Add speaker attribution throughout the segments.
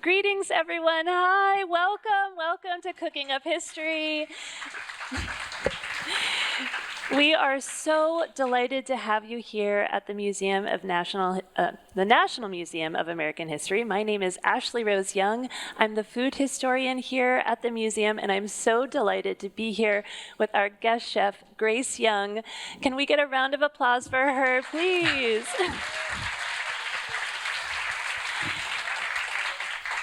Speaker 1: Greetings, everyone. Hi, welcome to Cooking Up History. We are so delighted to have you here at the the National Museum of American History. My name is Ashley Rose Young. I'm the food historian here at the museum, and I'm so delighted to be here with our guest chef, Grace Young. Can we get a round of applause for her, please?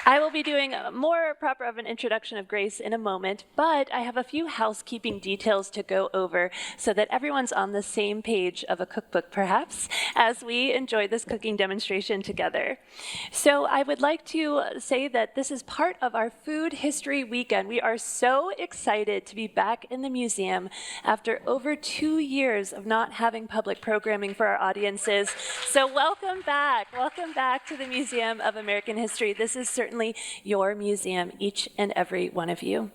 Speaker 1: I will be doing more proper of an introduction of Grace in a moment, but I have a few housekeeping details to go over so that everyone's on the same page of a cookbook, perhaps, as we enjoy this cooking demonstration together. So I would like to say that this is part of our Food History Weekend. We are so excited to be back in the museum after over 2 years of not having public programming for our audiences. So welcome back to the Museum of American History. This is certainly your museum, each and every one of you.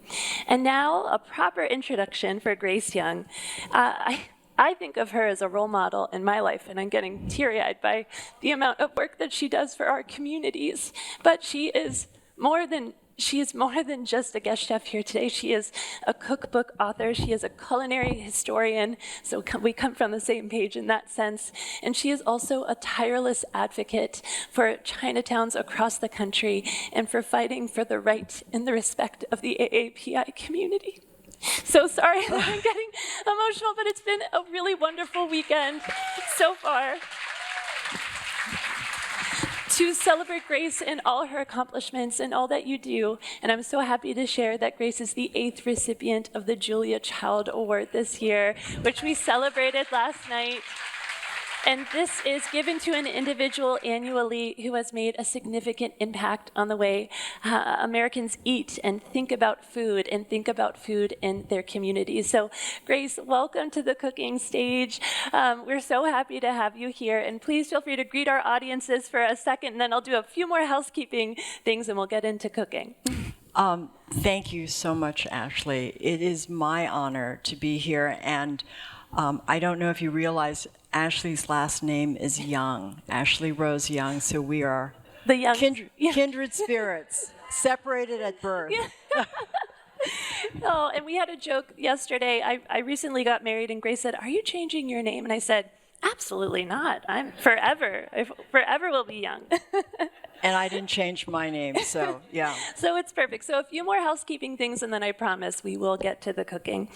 Speaker 1: And now, a proper introduction for Grace Young. I think of her as a role model in my life, and I'm getting teary-eyed by the amount of work that she does for our communities. But she is more than just a guest chef here today. She is a cookbook author. She is a culinary historian, so we come from the same page in that sense. And she is also a tireless advocate for Chinatowns across the country and for fighting for the right and the respect of the AAPI community. So sorry that I'm getting emotional, but it's been a really wonderful weekend so far. To celebrate Grace and all her accomplishments and all that you do. And I'm so happy to share that Grace is the 8th recipient of the Julia Child Award this year, which we celebrated last night. And this is given to an individual annually who has made a significant impact on the way Americans eat and think about food in their communities. So Grace, welcome to the cooking stage. We're so happy to have you here. And please feel free to greet our audiences for a second, and then I'll do a few more housekeeping things and we'll get into cooking.
Speaker 2: Thank you so much, Ashley. It is my honor to be here. And I don't know if you realize Ashley's last name is Young, Ashley Rose Young, so we are
Speaker 1: the young
Speaker 2: kindred spirits, separated at birth.
Speaker 1: Yeah. Oh, and we had a joke yesterday. I recently got married, and Grace said, "Are you changing your name?" And I said, "Absolutely not. I'm forever. I forever will be young."
Speaker 2: And I didn't change my name, so yeah.
Speaker 1: So it's perfect. So a few more housekeeping things, and then I promise we will get to the cooking.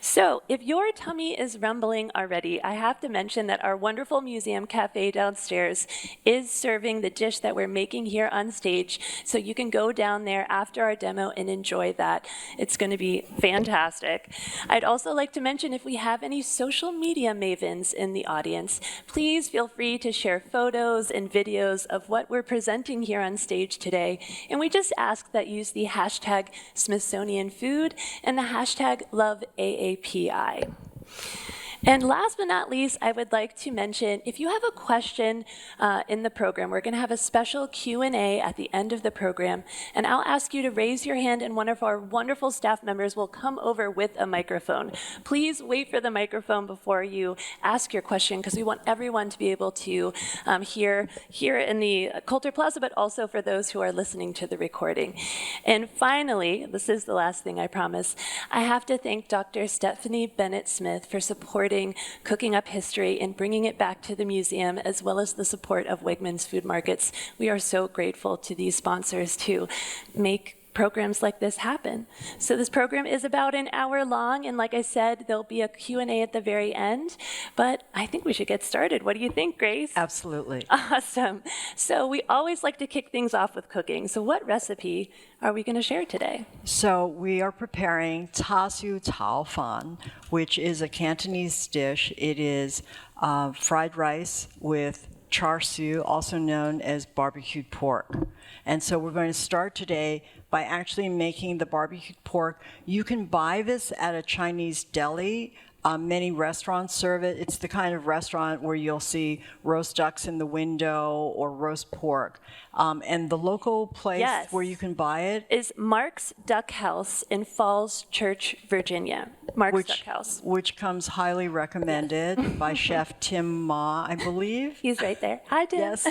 Speaker 1: So if your tummy is rumbling already, I have to mention that our wonderful museum cafe downstairs is serving the dish that we're making here on stage. So you can go down there after our demo and enjoy that. It's going to be fantastic. I'd also like to mention if we have any social media mavens in the audience, please feel free to share photos and videos of what we're presenting here on stage today. And we just ask that you use the hashtag Smithsonian Food and the hashtag LoveAAPI. And last but not least, I would like to mention, if you have a question in the program, we're going to have a special Q&A at the end of the program, and I'll ask you to raise your hand, and one of our wonderful staff members will come over with a microphone. Please wait for the microphone before you ask your question, because we want everyone to be able to hear here in the Coulter Plaza, but also for those who are listening to the recording. And finally, this is the last thing I promise, I have to thank Dr. Stephanie Bennett-Smith for supporting Cooking Up History and bringing it back to the museum, as well as the support of Wegmans Food Markets. We are so grateful to these sponsors to make programs like this happen. So this program is about an hour long, and like I said, there'll be a Q&A at the very end, but I think we should get started. What do you think, Grace?
Speaker 2: Absolutely.
Speaker 1: Awesome. So we always like to kick things off with cooking. So what recipe are we going to share today?
Speaker 2: So we are preparing ta su tao fan, which is a Cantonese dish. It is fried rice with char siu, also known as barbecued pork. And so we're going to start today by actually making the barbecued pork. You can buy this at a Chinese deli. Many restaurants serve it. It's the kind of restaurant where you'll see roast ducks in the window or roast pork. And the local place where you can buy it
Speaker 1: is Mark's Duck House in Falls Church, Virginia. Mark's Duck House.
Speaker 2: Which comes highly recommended by Chef Tim Ma, I believe.
Speaker 1: He's right there. Hi, Tim.
Speaker 2: Yes.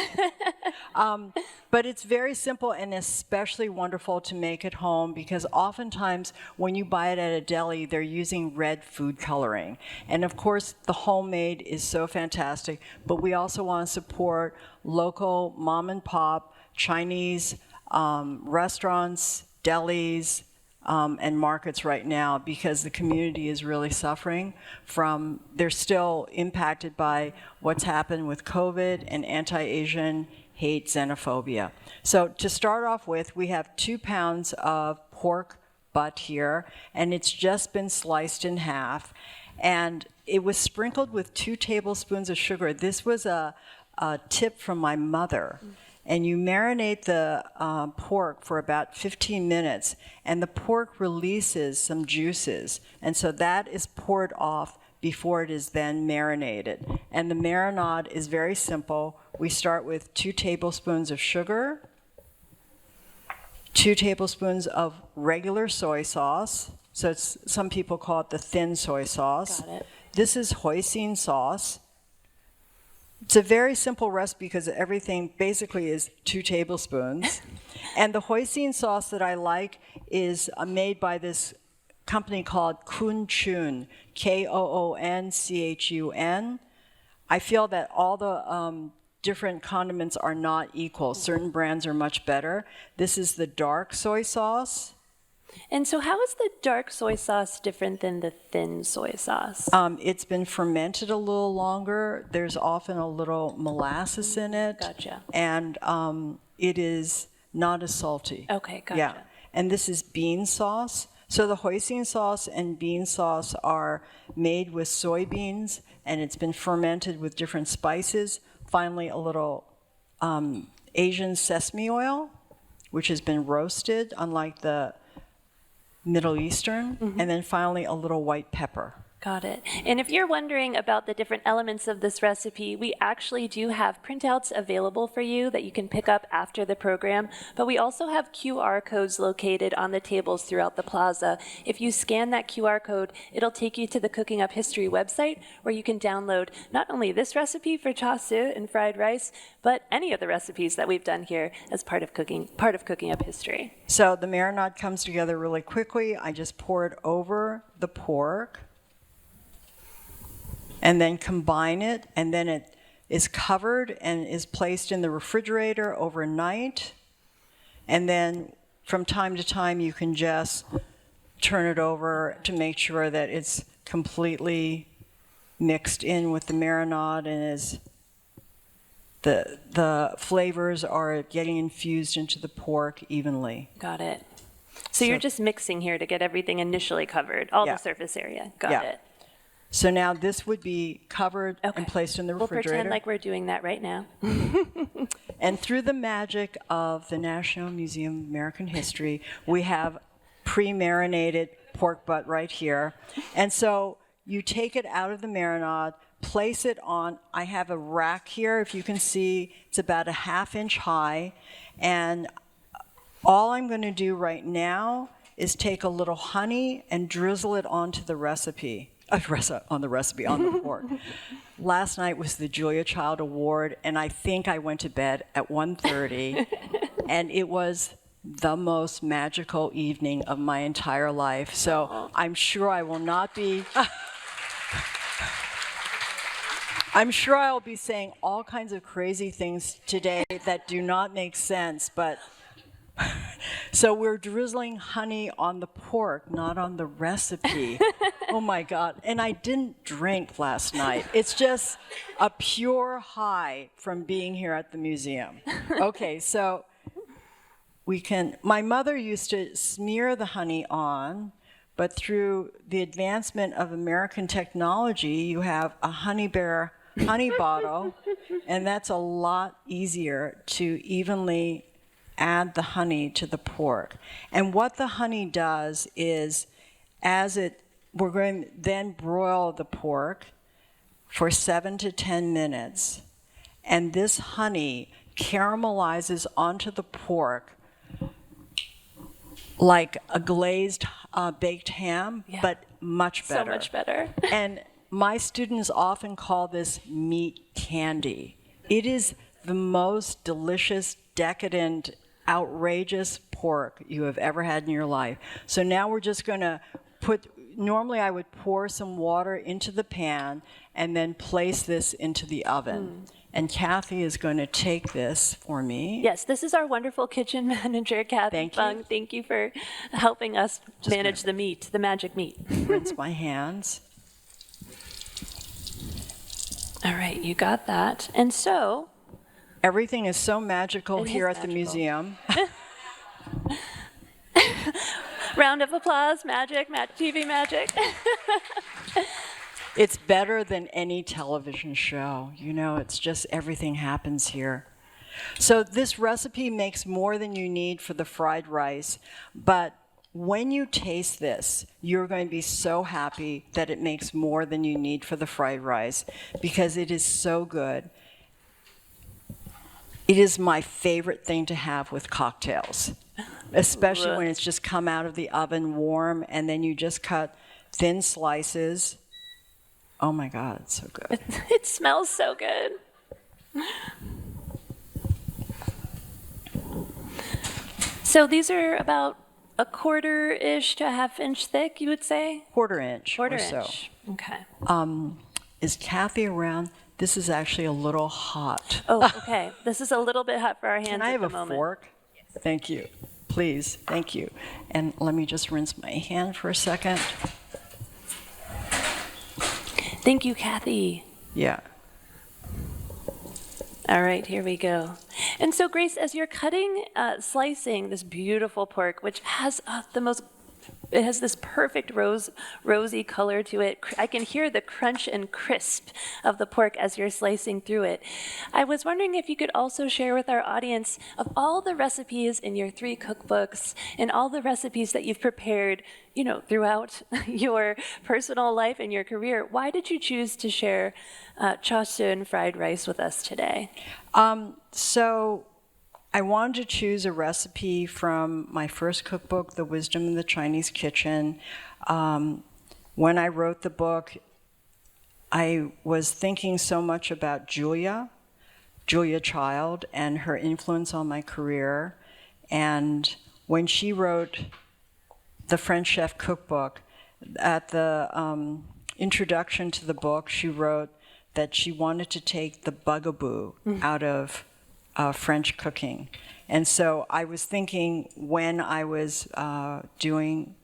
Speaker 2: But it's very simple and especially wonderful to make at home because oftentimes when you buy it at a deli, they're using red food coloring. And of course, the homemade is so fantastic, but we also want to support local mom and pop Chinese restaurants, delis, and markets right now because the community is really suffering from, they're still impacted by what's happened with COVID and anti-Asian hate, xenophobia. So to start off with, we have 2 pounds of pork butt here, and it's just been sliced in half. And it was sprinkled with 2 tablespoons of sugar. This was a tip from my mother. And you marinate the pork for about 15 minutes, and the pork releases some juices. And so that is poured off before it is then marinated. And the marinade is very simple. We start with 2 tablespoons of sugar, 2 tablespoons of regular soy sauce. So some people call it the thin soy sauce.
Speaker 1: Got it.
Speaker 2: This is hoisin sauce. It's a very simple recipe because everything basically is 2 tablespoons. And the hoisin sauce that I like is made by this company called Koonchun, Koonchun. I feel that all the different condiments are not equal. Certain brands are much better. This is the dark soy sauce.
Speaker 1: And so how is the dark soy sauce different than the thin soy sauce?
Speaker 2: It's been fermented a little longer. There's often a little molasses in it.
Speaker 1: Gotcha.
Speaker 2: And it is not as salty.
Speaker 1: Okay, gotcha.
Speaker 2: Yeah. And this is bean sauce. So the hoisin sauce and bean sauce are made with soybeans, and it's been fermented with different spices. Finally, a little Asian sesame oil, which has been roasted, unlike the Middle Eastern, and then finally a little white pepper.
Speaker 1: Got it. And if you're wondering about the different elements of this recipe, we actually do have printouts available for you that you can pick up after the program, but we also have QR codes located on the tables throughout the plaza. If you scan that QR code, it'll take you to the Cooking Up History website where you can download not only this recipe for cha su and fried rice, but any of the recipes that we've done here as part of Cooking Up History.
Speaker 2: So the marinade comes together really quickly. I just pour it over the pork, and then combine it, and then it is covered and is placed in the refrigerator overnight. And then from time to time, you can just turn it over to make sure that it's completely mixed in with the marinade and is the flavors are getting infused into the pork evenly.
Speaker 1: Got it. So you're just mixing here to get everything initially covered, all the surface area. Got it.
Speaker 2: So now this would be covered and placed in the refrigerator.
Speaker 1: We'll pretend like we're doing that right now.
Speaker 2: And through the magic of the National Museum of American History, we have pre-marinated pork butt right here. And so you take it out of the marinade, place it on, I have a rack here, if you can see, it's about a 1/2 inch high. And all I'm going to do right now is take a little honey and drizzle it onto the recipe. On the pork. Last night was the Julia Child Award, and I think I went to bed at 1:30, and it was the most magical evening of my entire life. So I'm sure I will not be... I'm sure I'll be saying all kinds of crazy things today that do not make sense, but... So we're drizzling honey on the pork, not on the recipe. Oh my God. And I didn't drink last night. It's just a pure high from being here at the museum. Okay, so my mother used to smear the honey on, but through the advancement of American technology, you have a honey bear honey bottle, and that's a lot easier to evenly add the honey to the pork. And what the honey does is, we're going to then broil the pork for 7 to 10 minutes. And this honey caramelizes onto the pork like a glazed baked ham, but much better.
Speaker 1: So much better.
Speaker 2: And my students often call this meat candy. It is the most delicious, decadent, outrageous pork you have ever had in your life. So now we're just going to normally I would pour some water into the pan and then place this into the oven. And Kathy is going to take this for me.
Speaker 1: Yes, this is our wonderful kitchen manager, Kathy
Speaker 2: Thank
Speaker 1: Fung.
Speaker 2: you.
Speaker 1: Thank you for helping us manage the meat, the magic meat.
Speaker 2: Rinse my hands.
Speaker 1: All right, you got that. And so,
Speaker 2: Everything is so magical
Speaker 1: It is
Speaker 2: here at the
Speaker 1: magical.
Speaker 2: museum.
Speaker 1: round of applause, magic, TV magic.
Speaker 2: It's better than any television show. You know, it's just everything happens here. So this recipe makes more than you need for the fried rice, but when you taste this, you're going to be so happy that it makes more than you need for the fried rice because it is so good. It is my favorite thing to have with cocktails, especially when it's just come out of the oven warm and then you just cut thin slices. Oh my God, it's so good.
Speaker 1: It smells so good. So these are about a quarter-ish to a half-inch thick, you would say?
Speaker 2: Quarter inch
Speaker 1: Quarter
Speaker 2: or so.
Speaker 1: inch. Okay.
Speaker 2: Is Kathy around? This is actually a little hot.
Speaker 1: Oh, okay. This is a little bit hot for our hands
Speaker 2: Can I
Speaker 1: at
Speaker 2: have
Speaker 1: the
Speaker 2: a
Speaker 1: moment.
Speaker 2: fork? Thank you. Please, thank you. And let me just rinse my hand for a second.
Speaker 1: Thank you, Kathy.
Speaker 2: Yeah.
Speaker 1: All right, here we go. And so, Grace, as you're cutting, slicing this beautiful pork, which has it has this perfect rosy color to it. I can hear the crunch and crisp of the pork as you're slicing through it. I was wondering if you could also share with our audience of all the recipes in your 3 cookbooks and all the recipes that you've prepared, you know, throughout your personal life and your career. Why did you choose to share char siu and fried rice with us today?
Speaker 2: So I wanted to choose a recipe from my first cookbook, The Wisdom of the Chinese Kitchen. When I wrote the book, I was thinking so much about Julia Child, and her influence on my career. And when she wrote the French Chef Cookbook, at the introduction to the book, she wrote that she wanted to take the bugaboo out of French cooking. And so I was thinking when I was writing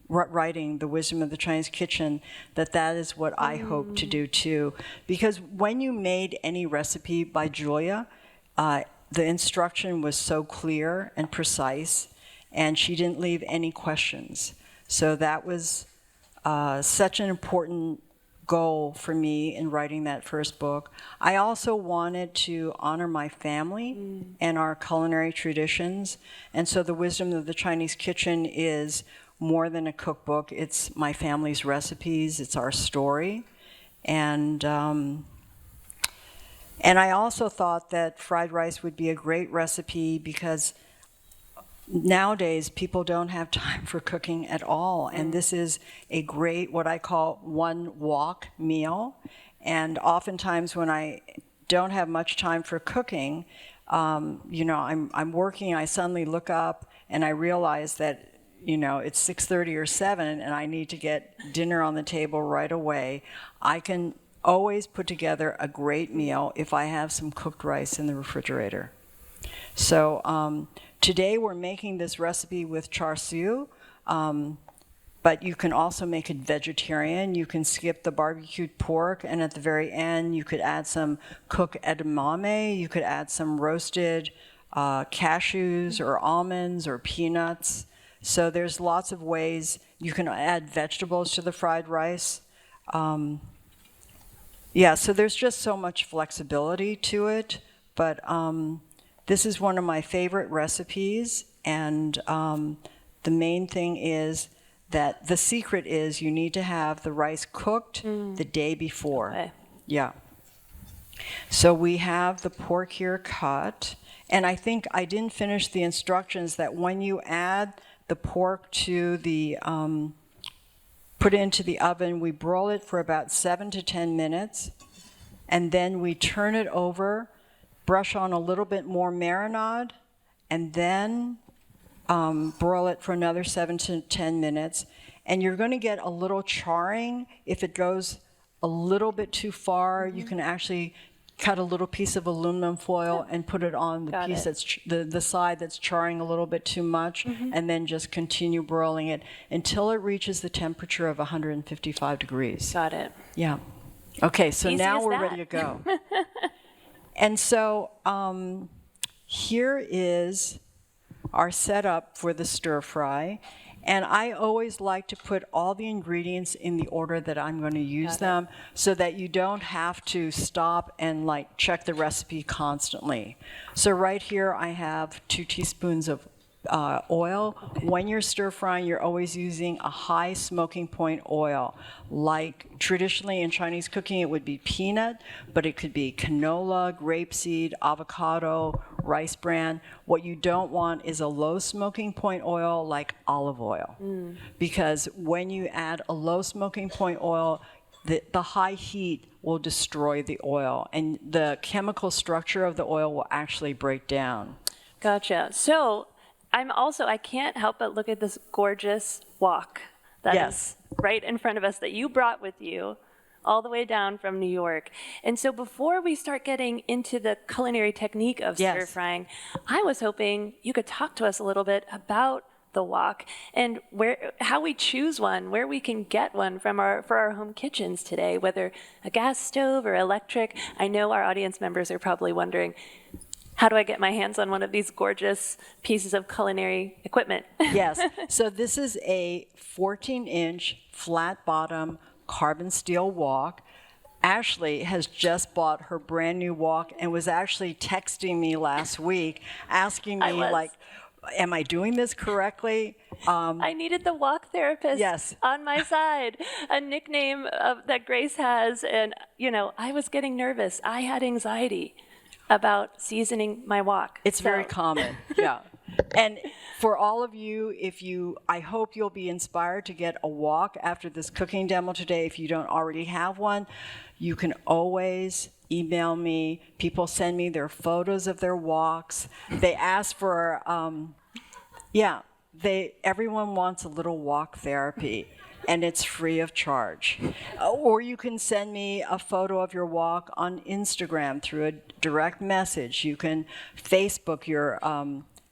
Speaker 2: The Wisdom of the Chinese Kitchen that is what I hope to do too. Because when you made any recipe by Julia, the instruction was so clear and precise, and she didn't leave any questions. So that was such an important goal for me in writing that first book. I also wanted to honor my family and our culinary traditions. And so The Wisdom of the Chinese Kitchen is more than a cookbook. It's my family's recipes. It's our story. And I also thought that fried rice would be a great recipe because nowadays, people don't have time for cooking at all, and this is a great, what I call, one wok meal. And oftentimes when I don't have much time for cooking, you know, I'm working, I suddenly look up and I realize that, you know, it's 6:30 or 7 and I need to get dinner on the table right away. I can always put together a great meal if I have some cooked rice in the refrigerator. So today we're making this recipe with char siu, but you can also make it vegetarian. You can skip the barbecued pork, and at the very end you could add some cooked edamame. You could add some roasted cashews or almonds or peanuts. So there's lots of ways you can add vegetables to the fried rice. Yeah, so there's just so much flexibility to it, but this is one of my favorite recipes, and the main thing is that the secret is you need to have the rice cooked the day before.
Speaker 1: Okay.
Speaker 2: Yeah. So we have the pork here cut, and I think I didn't finish the instructions that when you add the pork to the, put it into the oven, we broil it for about 7 to 10 minutes, and then we turn it over brush on a little bit more marinade, and then broil it for another 7 to 10 minutes. And you're going to get a little charring. If it goes a little bit too far, you can actually cut a little piece of aluminum foil and put it on the piece that's the side that's charring a little bit too much, and then just continue broiling it until it reaches the temperature of 155 degrees.
Speaker 1: Got it.
Speaker 2: Yeah. Okay, so
Speaker 1: Easy
Speaker 2: now
Speaker 1: as
Speaker 2: we're
Speaker 1: that.
Speaker 2: ready to go. And so here is our setup for the stir fry. And I always like to put all the ingredients in the order that I'm going to use them, so that you don't have to stop and like check the recipe constantly. So right here I have 2 teaspoons of oil. When you're stir frying, you're always using a high smoking point oil. Like traditionally in Chinese cooking, it would be peanut, but it could be canola, grapeseed, avocado, rice bran. What you don't want is a low smoking point oil like olive oil. Because when you add a low smoking point oil, the high heat will destroy the oil, and the chemical structure of the oil will actually break down.
Speaker 1: Gotcha. So I can't help but look at this gorgeous wok that is right in front of us that you brought with you all the way down from New York. And so before we start getting into the culinary technique of stir frying, I was hoping you could talk to us a little bit about the wok and how we choose one, where we can get one for our home kitchens today, whether a gas stove or electric. I know our audience members are probably wondering, how do I get my hands on one of these gorgeous pieces of culinary equipment?
Speaker 2: Yes. So this is a 14-inch flat bottom carbon steel wok. Ashley has just bought her brand new wok and was actually texting me last week asking me like, am I doing this correctly?
Speaker 1: I needed the wok therapist on my side, a nickname that Grace has. And, I was getting nervous. I had anxiety about seasoning my wok.
Speaker 2: It's very common, yeah. And for all of you, I hope you'll be inspired to get a wok after this cooking demo today. If you don't already have one, you can always email me. People send me their photos of their woks. They ask for, everyone wants a little wok therapy, and it's free of charge. Or you can send me a photo of your wok on Instagram through a direct message. You can Facebook your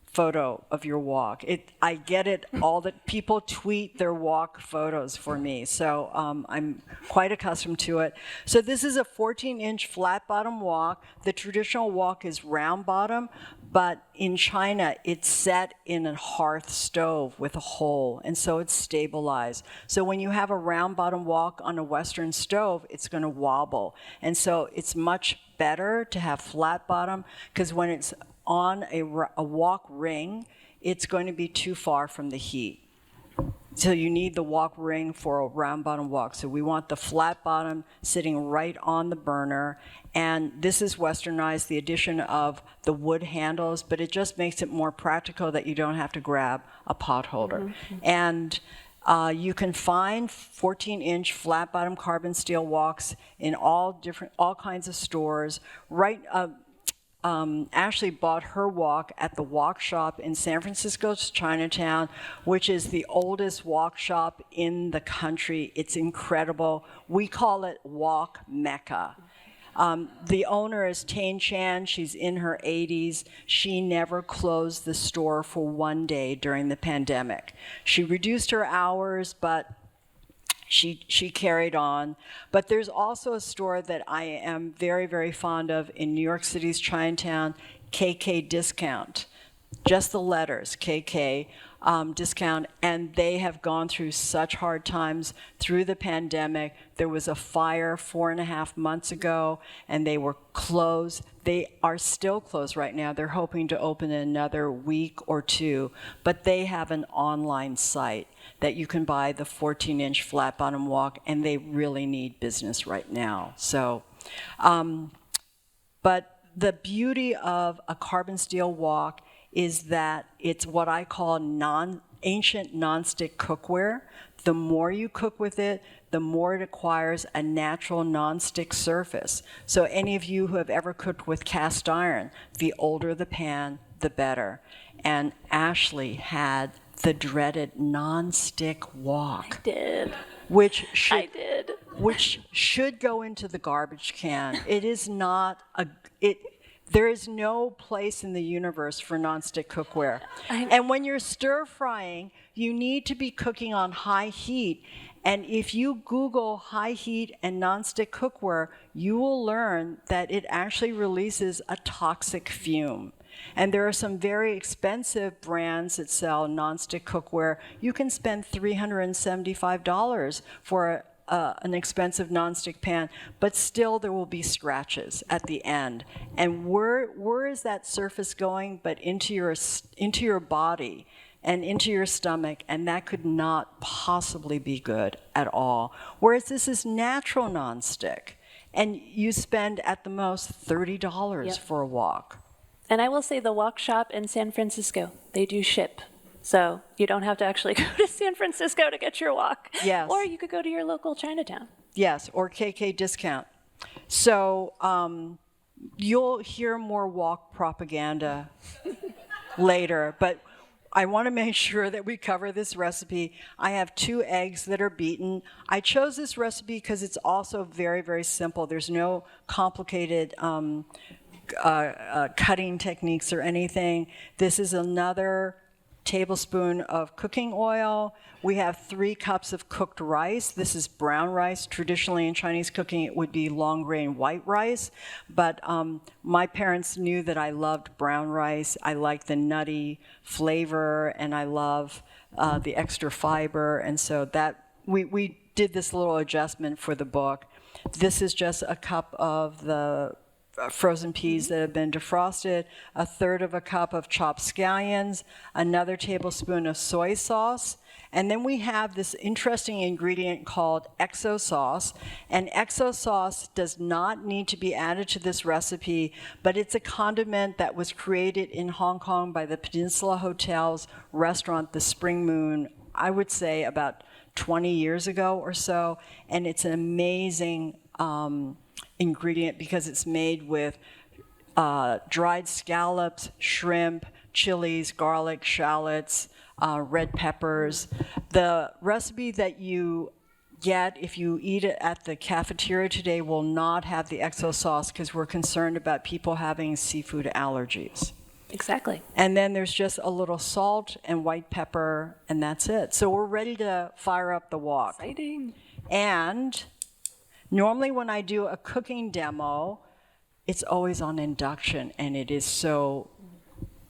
Speaker 2: photo of your wok. I get it all that people tweet their wok photos for me, so I'm quite accustomed to it. So this is a 14-inch flat bottom wok. The traditional wok is round bottom, but in China it's set in a hearth stove with a hole, and so it's stabilized. So when you have a round bottom wok on a Western stove, it's going to wobble, and so it's much better to have flat bottom, because when it's on a wok ring, it's going to be too far from the heat. So you need the wok ring for a round bottom wok. So we want the flat bottom sitting right on the burner. And this is westernized, the addition of the wood handles, but it just makes it more practical that you don't have to grab a pot holder. And you can find 14-inch flat bottom carbon steel woks in all kinds of stores. Ashley bought her wok at the wok shop in San Francisco's Chinatown, which is the oldest wok shop in the country. It's incredible. We call it Wok Mecca. The owner is Tain Chan. She's in her 80s. She never closed the store for one day during the pandemic. She reduced her hours, but she carried on. But there's also a store that I am very, very fond of in New York City's Chinatown, KK Discount. Just the letters, KK Discount. And they have gone through such hard times through the pandemic. There was a fire 4.5 months ago, and they were closed. They are still closed right now. They're hoping to open in another week or two. But they have an online site that you can buy the 14-inch flat bottom wok, and they really need business right now. So, but the beauty of a carbon steel wok is that it's what I call ancient nonstick cookware. The more you cook with it, the more it acquires a natural nonstick surface. So any of you who have ever cooked with cast iron, the older the pan, the better. And Ashley had the dreaded nonstick wok.
Speaker 1: I did.
Speaker 2: Which should,
Speaker 1: I did.
Speaker 2: Which should go into the garbage can. It is not there is no place in the universe for nonstick cookware. And when you're stir frying, you need to be cooking on high heat. And if you Google high heat and nonstick cookware, you will learn that it actually releases a toxic fume. And there are some very expensive brands that sell nonstick cookware. You can spend $375 for an expensive nonstick pan, but still there will be scratches at the end. And where is that surface going but into your body and into your stomach, and that could not possibly be good at all. Whereas this is natural nonstick, and you spend at the most $30 for a wok.
Speaker 1: And I will say the wok shop in San Francisco, they do ship. So you don't have to actually go to San Francisco to get your wok.
Speaker 2: Yes.
Speaker 1: Or you could go to your local Chinatown.
Speaker 2: Yes, or KK discount. So you'll hear more wok propaganda later, but I want to make sure that we cover this recipe. I have 2 eggs that are beaten. I chose this recipe because it's also very, very simple. There's no complicated cutting techniques or anything. This is another tablespoon of cooking oil. We have 3 cups of cooked rice. This is brown rice. Traditionally in Chinese cooking, it would be long grain white rice. But my parents knew that I loved brown rice. I like the nutty flavor, and I love the extra fiber. And so that we did this little adjustment for the book. This is just a cup of the frozen peas that have been defrosted, 1/3 of a cup of chopped scallions, another tablespoon of soy sauce, and then we have this interesting ingredient called XO sauce. And XO sauce does not need to be added to this recipe, but it's a condiment that was created in Hong Kong by the Peninsula Hotel's restaurant, the Spring Moon, I would say about 20 years ago or so, and it's an amazing ingredient because it's made with dried scallops, shrimp, chilies, garlic, shallots, red peppers. The recipe that you get if you eat it at the cafeteria today will not have the XO sauce because we're concerned about people having seafood allergies.
Speaker 1: Exactly.
Speaker 2: And then there's just a little salt and white pepper, and that's it. So we're ready to fire up the wok.
Speaker 1: Exciting.
Speaker 2: And normally when I do a cooking demo, it's always on induction, and it is so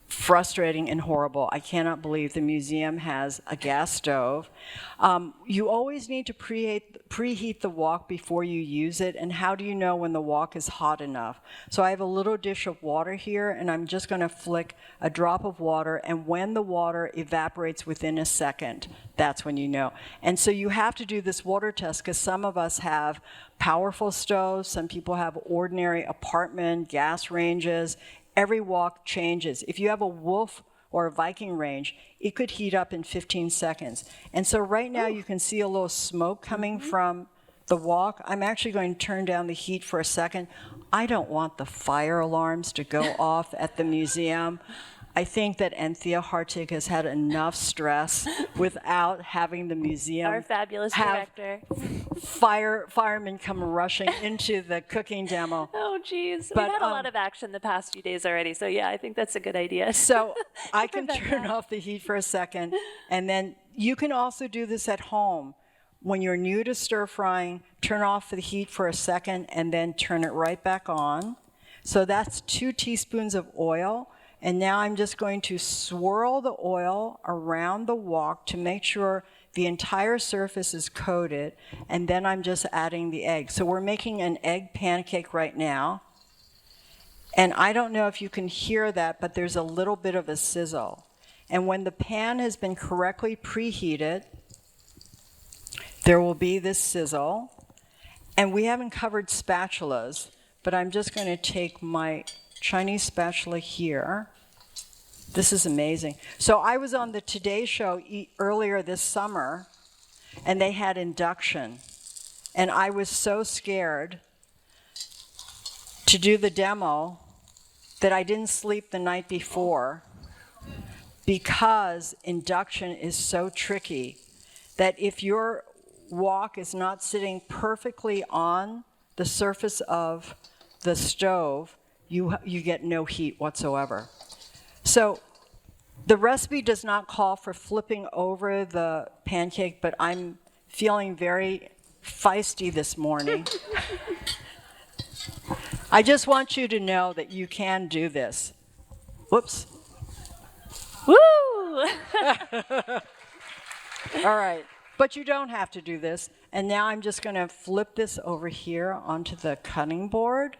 Speaker 2: frustrating and horrible. I cannot believe the museum has a gas stove. You always need to preheat the wok before you use it, and how do you know when the wok is hot enough? So I have a little dish of water here, and I'm just going to flick a drop of water, and when the water evaporates within a second, that's when you know. And so you have to do this water test because some of us have powerful stoves, some people have ordinary apartment gas ranges. Every wok changes. If you have a Wolf or a Viking range, it could heat up in 15 seconds. And so right now you can see a little smoke coming from the wok. I'm actually going to turn down the heat for a second. I don't want the fire alarms to go off at the museum. I think that Anthea Hartig has had enough stress without having the museum
Speaker 1: Our fabulous
Speaker 2: have
Speaker 1: director.
Speaker 2: firemen come rushing into the cooking demo.
Speaker 1: Oh, geez.
Speaker 2: But,
Speaker 1: We've had a lot of action the past few days already, so yeah, I think that's a good idea.
Speaker 2: So I can turn off the heat for a second, and then you can also do this at home. When you're new to stir frying, turn off the heat for a second and then turn it right back on. So that's 2 teaspoons of oil. And now I'm just going to swirl the oil around the wok to make sure the entire surface is coated, and then I'm just adding the egg. So we're making an egg pancake right now. And I don't know if you can hear that, but there's a little bit of a sizzle. And when the pan has been correctly preheated, there will be this sizzle. And we haven't covered spatulas, but I'm just going to take my Chinese spatula here, This is amazing. So I was on the Today Show earlier this summer, and they had induction. And I was so scared to do the demo that I didn't sleep the night before, because induction is so tricky that if your wok is not sitting perfectly on the surface of the stove, you get no heat whatsoever. So the recipe does not call for flipping over the pancake, but I'm feeling very feisty this morning. I just want you to know that you can do this. Whoops.
Speaker 1: Woo!
Speaker 2: All right, but you don't have to do this. And now I'm just going to flip this over here onto the cutting board.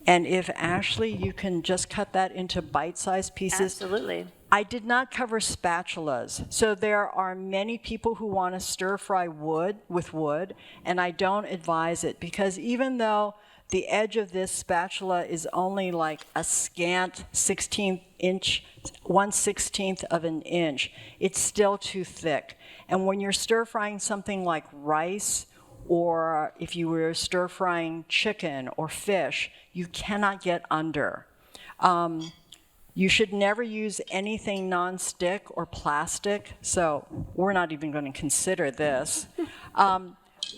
Speaker 2: And if, Ashley, you can just cut that into bite-sized pieces.
Speaker 1: Absolutely.
Speaker 2: I did not cover spatulas. So there are many people who want to stir-fry wood with wood, and I don't advise it, because even though the edge of this spatula is only like a scant 1/16 of an inch, it's still too thick. And when you're stir-frying something like rice, or if you were stir-frying chicken or fish, you cannot get under. You should never use anything non-stick or plastic, so we're not even going to consider this.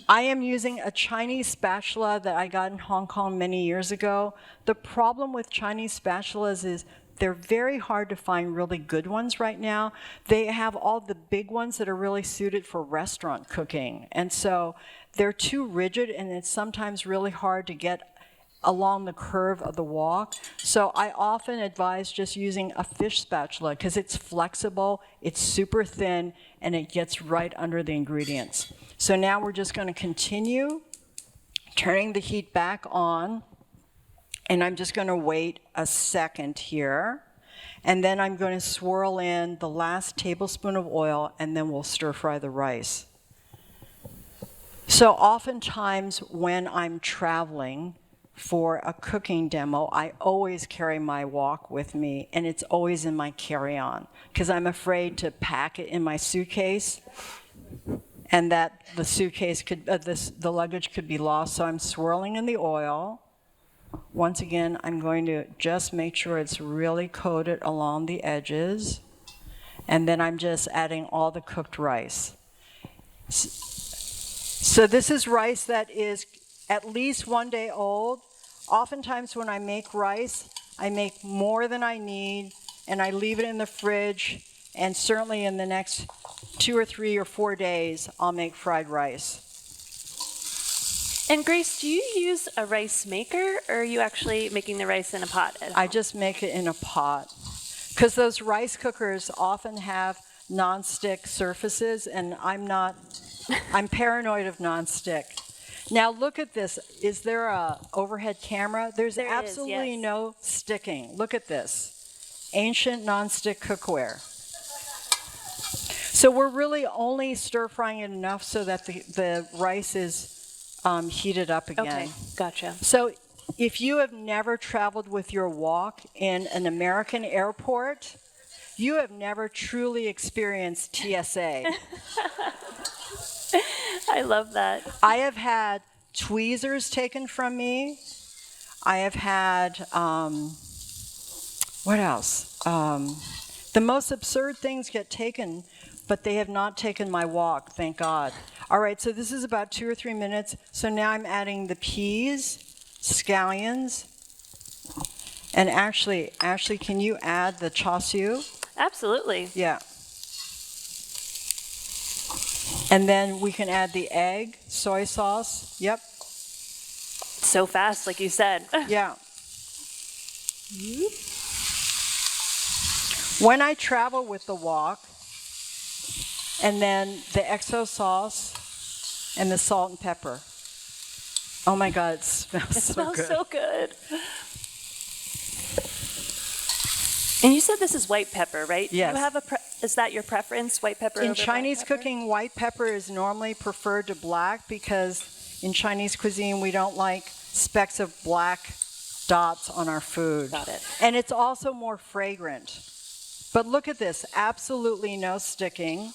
Speaker 2: I am using a Chinese spatula that I got in Hong Kong many years ago. The problem with Chinese spatulas is they're very hard to find really good ones right now. They have all the big ones that are really suited for restaurant cooking. And so they're too rigid, and it's sometimes really hard to get along the curve of the wok. So I often advise just using a fish spatula, because it's flexible, it's super thin, and it gets right under the ingredients. So now we're just going to continue turning the heat back on, and I'm just going to wait a second here, and then I'm going to swirl in the last tablespoon of oil, and then we'll stir fry the rice. So oftentimes when I'm traveling for a cooking demo, I always carry my wok with me, and it's always in my carry-on, because I'm afraid to pack it in my suitcase, and that the suitcase could, the luggage could be lost. So I'm swirling in the oil. Once again, I'm going to just make sure it's really coated along the edges, and then I'm just adding all the cooked rice. So this is rice that is at least 1 day old. Oftentimes when I make rice, I make more than I need, and I leave it in the fridge, and certainly in the next 2 or 3 or 4 days, I'll make fried rice.
Speaker 1: And Grace, do you use a rice maker, or are you actually making the rice in a pot at home?
Speaker 2: I just make it in a pot, because those rice cookers often have nonstick surfaces, and I'm paranoid of nonstick. Now look at this. Is there a overhead camera? There's absolutely
Speaker 1: yes.
Speaker 2: no sticking. Look at this. Ancient nonstick cookware. So we're really only stir frying it enough so that the rice is heated up again.
Speaker 1: Okay, gotcha.
Speaker 2: So if you have never traveled with your wok in an American airport, you have never truly experienced TSA.
Speaker 1: I love that.
Speaker 2: I have had tweezers taken from me. I have had, what else? The most absurd things get taken, but they have not taken my wok, thank God. All right, so this is about 2 or 3 minutes. So now I'm adding the peas, scallions, and Ashley, can you add the char siu?
Speaker 1: Absolutely.
Speaker 2: Yeah. And then we can add the egg, soy sauce. Yep.
Speaker 1: So fast, like you said.
Speaker 2: Yeah. When I travel with the wok, and then the XO sauce and the salt and pepper. Oh my God, it smells so good.
Speaker 1: It smells so good. And you said this is white pepper, right?
Speaker 2: Yes.
Speaker 1: Do you have is that your preference, white pepper
Speaker 2: In
Speaker 1: over
Speaker 2: Chinese
Speaker 1: black pepper?
Speaker 2: cooking, white pepper is normally preferred to black, because in Chinese cuisine we don't like specks of black dots on our food.
Speaker 1: Got it.
Speaker 2: And it's also more fragrant. But look at this, absolutely no sticking.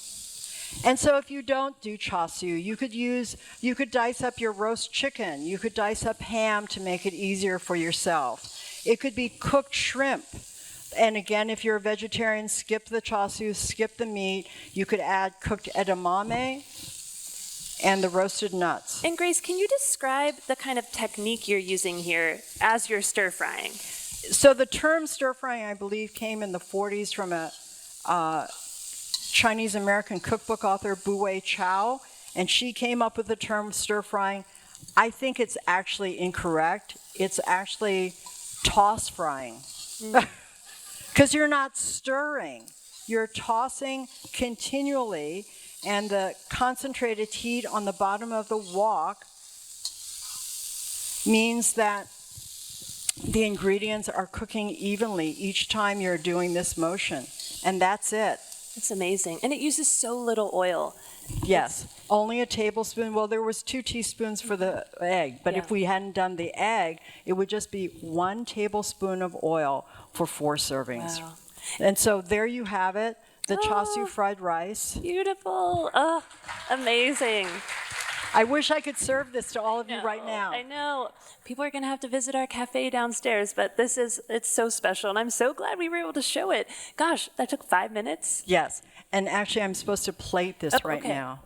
Speaker 2: And so if you don't do char siu, you could dice up your roast chicken. You could dice up ham to make it easier for yourself. It could be cooked shrimp. And again, if you're a vegetarian, skip the char siu, skip the meat. You could add cooked edamame and the roasted nuts.
Speaker 1: And Grace, can you describe the kind of technique you're using here as you're stir frying?
Speaker 2: So the term stir frying, I believe, came in the 40s from a Chinese-American cookbook author, Bu Chow, and she came up with the term stir frying. I think it's actually incorrect. It's actually toss frying. Because you're not stirring. You're tossing continually, and the concentrated heat on the bottom of the wok means that the ingredients are cooking evenly each time you're doing this motion. And that's it.
Speaker 1: It's amazing. And it uses so little oil.
Speaker 2: Yes, only a tablespoon. Well, there was 2 teaspoons for the egg, but if we hadn't done the egg, it would just be 1 tablespoon of oil for 4 servings.
Speaker 1: Wow.
Speaker 2: And so there you have it, the char siu fried rice.
Speaker 1: Beautiful. Oh, amazing.
Speaker 2: I wish I could serve this to all of you right now.
Speaker 1: I know. People are going to have to visit our cafe downstairs, but it's so special, and I'm so glad we were able to show it. Gosh, that took 5 minutes.
Speaker 2: Yes, and actually I'm supposed to plate this right now.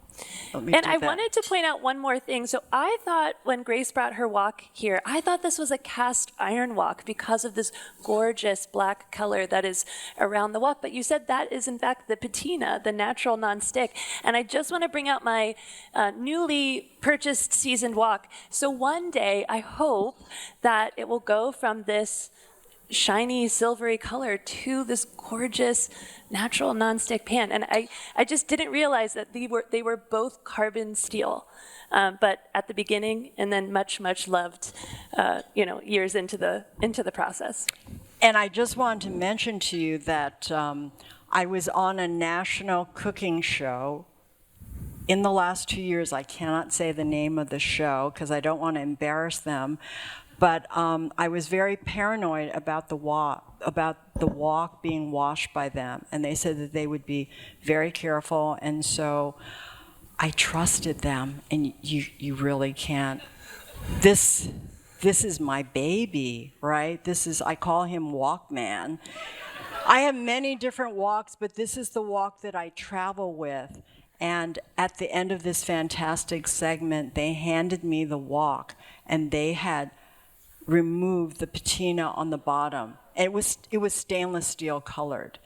Speaker 1: And I wanted to point out one more thing. So I thought when Grace brought her wok here, I thought this was a cast iron wok because of this gorgeous black color that is around the wok. But you said that is in fact the patina, the natural nonstick. And I just want to bring out my newly purchased seasoned wok. So one day I hope that it will go from this shiny silvery color to this gorgeous natural nonstick pan. And I just didn't realize that they were both carbon steel, but at the beginning, and then much loved, years into the process.
Speaker 2: And I just wanted to mention to you that I was on a national cooking show in the last 2 years. I cannot say the name of the show because I don't want to embarrass them. But I was very paranoid about the wok being washed by them. And they said that they would be very careful. And so I trusted them. And you really can't. This is my baby, right? I call him Walkman. I have many different woks, but this is the wok that I travel with. And at the end of this fantastic segment, they handed me the wok, and they had removed the patina on the bottom. It was stainless steel colored.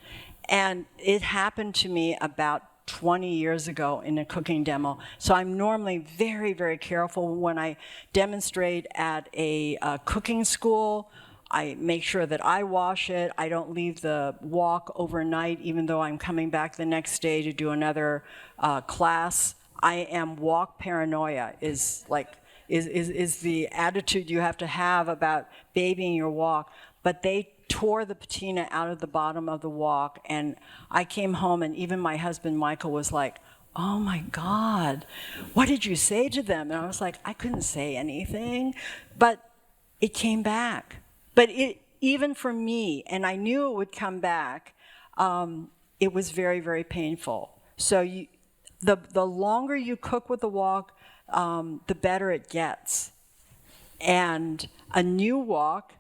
Speaker 2: And it happened to me about 20 years ago in a cooking demo. So I'm normally very, very careful when I demonstrate at a cooking school. I make sure that I wash it. I don't leave the wok overnight, even though I'm coming back the next day to do another class. I am wok paranoia is the attitude you have to have about babying your wok. But they tore the patina out of the bottom of the wok, and I came home, and even my husband Michael was like, "Oh my God, what did you say to them?" And I was like, "I couldn't say anything," but it came back. But even for me, and I knew it would come back, it was very, very painful. So the longer you cook with the wok, the better it gets. And a new wok,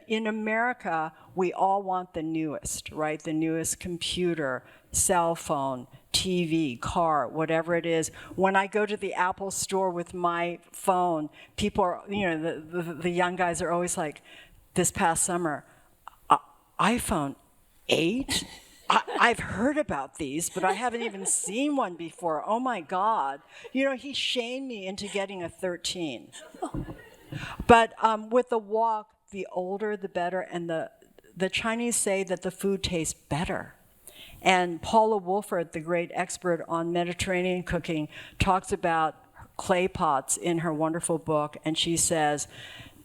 Speaker 2: in America, we all want the newest, right? The newest computer, cell phone, TV, car, whatever it is. When I go to the Apple store with my phone, people are, the young guys are always like, this past summer, iPhone 8? I've heard about these, but I haven't even seen one before. Oh my God. He shamed me into getting a 13. But with the wok, the older, the better, and the Chinese say that the food tastes better. And Paula Wolfert, the great expert on Mediterranean cooking, talks about clay pots in her wonderful book, and she says,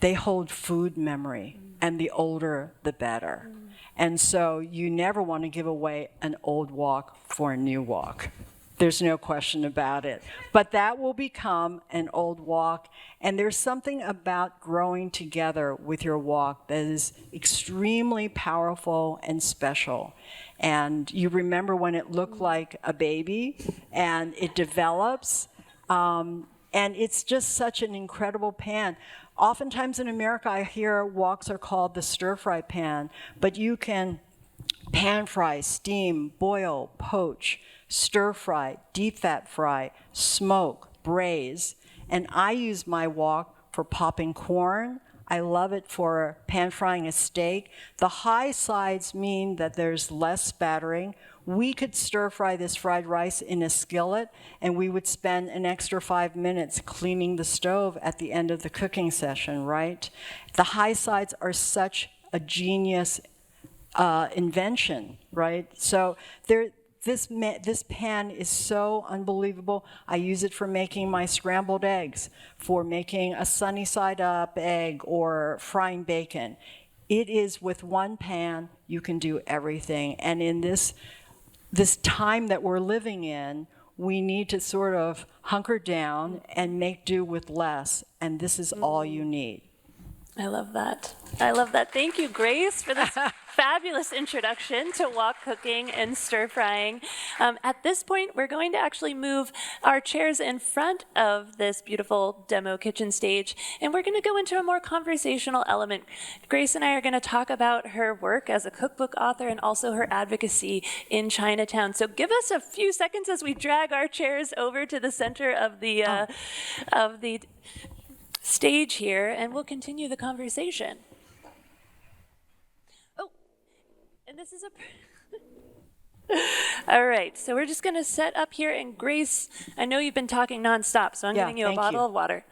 Speaker 2: they hold food memory, and the older, the better. And so you never want to give away an old wok for a new wok. There's no question about it. But that will become an old wok, and there's something about growing together with your wok that is extremely powerful and special. And you remember when it looked like a baby, and it develops, and it's just such an incredible pan. Oftentimes in America, I hear woks are called the stir-fry pan, but you can pan fry, steam, boil, poach, stir fry, deep fat fry, smoke, braise. And I use my wok for popping corn. I love it for pan frying a steak. The high sides mean that there's less spattering. We could stir fry this fried rice in a skillet, and we would spend an extra 5 minutes cleaning the stove at the end of the cooking session, right? The high sides are such a genius invention, right? So this pan is so unbelievable. I use it for making my scrambled eggs, for making a sunny side up egg, or frying bacon. It is, with one pan, you can do everything. And in this time that we're living in, we need to sort of hunker down and make do with less, and this is all you need.
Speaker 1: I love that. I love that. Thank you, Grace, for this fabulous introduction to wok cooking and stir frying. At this point, we're going to actually move our chairs in front of this beautiful demo kitchen stage, and we're going to go into a more conversational element. Grace and I are going to talk about her work as a cookbook author and also her advocacy in Chinatown. So give us a few seconds as we drag our chairs over to the center of the stage here, and we'll continue the conversation. Oh, and this is all right, so we're just going to set up here, and Grace, I know you've been talking nonstop, so I'm giving you a bottle of water.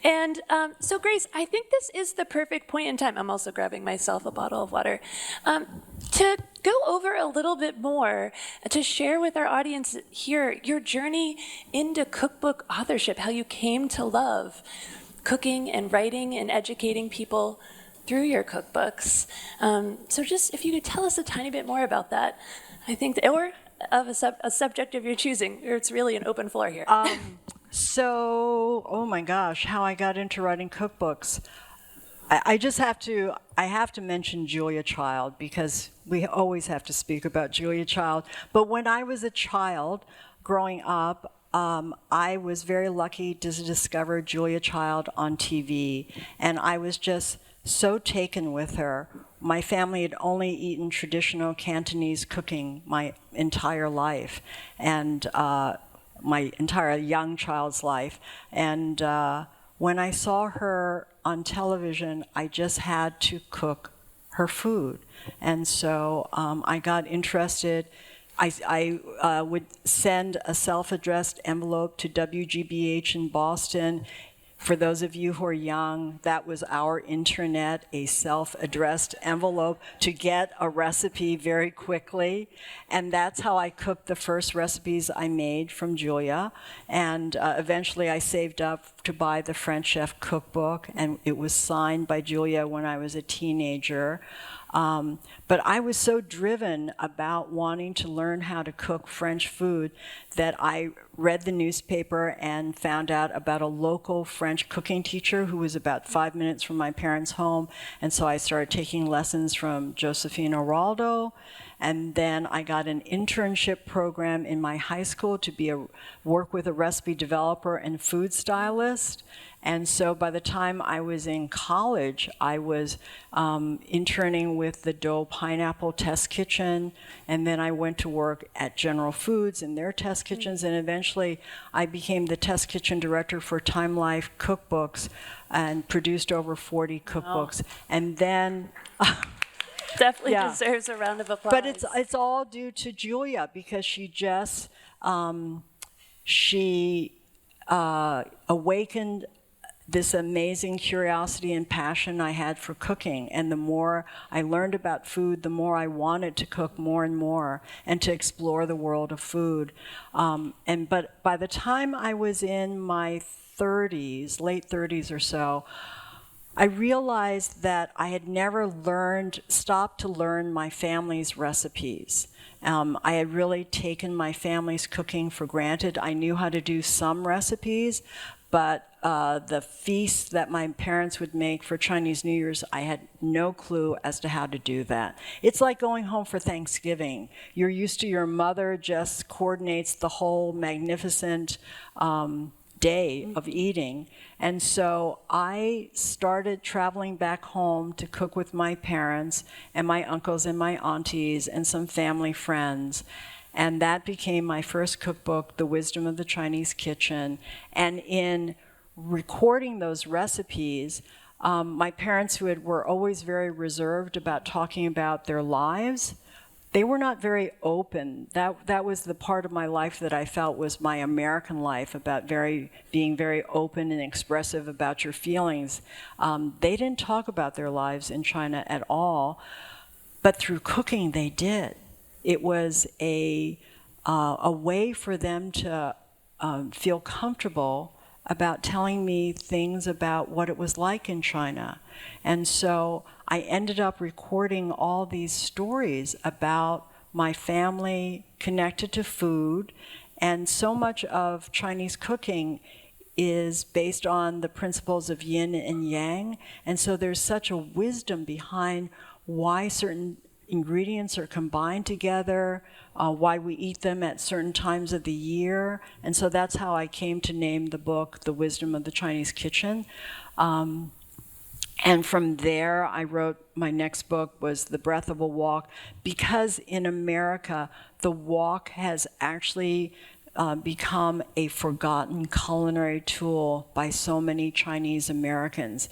Speaker 1: And so Grace, I think this is the perfect point in time. I'm also grabbing myself a bottle of water. To go over a little bit more, to share with our audience here your journey into cookbook authorship, how you came to love cooking and writing and educating people through your cookbooks. So just if you could tell us a tiny bit more about that, I think, or of a subject of your choosing. It's really an open floor here.
Speaker 2: So, oh my gosh, how I got into writing cookbooks. I have to mention Julia Child, because we always have to speak about Julia Child. But when I was a child growing up, I was very lucky to discover Julia Child on TV, and I was just so taken with her. My family had only eaten traditional Cantonese cooking my entire life, and my entire young child's life. And when I saw her on television, I just had to cook her food. And so I got interested. I would send a self-addressed envelope to WGBH in Boston. For those of you who are young, that was our internet, a self-addressed envelope to get a recipe very quickly. And that's how I cooked the first recipes I made from Julia. And eventually I saved up to buy the French Chef cookbook, and it was signed by Julia when I was a teenager. But I was so driven about wanting to learn how to cook French food that I read the newspaper and found out about a local French cooking teacher who was about 5 minutes from my parents' home. And so I started taking lessons from Josephine Araldo. And then I got an internship program in my high school to work with a recipe developer and food stylist. And so by the time I was in college, I was interning with the Dole Pineapple Test Kitchen, and then I went to work at General Foods in their test kitchens, and eventually I became the test kitchen director for Time Life Cookbooks and produced over 40 cookbooks. And then
Speaker 1: Definitely deserves a round of applause.
Speaker 2: But it's all due to Julia, because she just awakened this amazing curiosity and passion I had for cooking. And the more I learned about food, the more I wanted to cook more and more and to explore the world of food. But by the time I was in my 30s, late 30s or so, I realized that I had never stopped to learn my family's recipes. I had really taken my family's cooking for granted. I knew how to do some recipes, but the feasts that my parents would make for Chinese New Year's, I had no clue as to how to do that. It's like going home for Thanksgiving. You're used to your mother just coordinates the whole magnificent day of eating. And so I started traveling back home to cook with my parents and my uncles and my aunties and some family friends. And that became my first cookbook, The Wisdom of the Chinese Kitchen. And in recording those recipes, my parents, who were always very reserved about talking about their lives, they were not very open. That was the part of my life that I felt was my American life, about being very open and expressive about your feelings. They didn't talk about their lives in China at all, but through cooking they did. It was a way for them to feel comfortable about telling me things about what it was like in China. And so I ended up recording all these stories about my family connected to food, and so much of Chinese cooking is based on the principles of yin and yang, and so there's such a wisdom behind why certain ingredients are combined together, why we eat them at certain times of the year. And so that's how I came to name the book The Wisdom of the Chinese Kitchen. And from there, I wrote, my next book was The Breath of a Wok, because in America, the wok has actually become a forgotten culinary tool by so many Chinese Americans.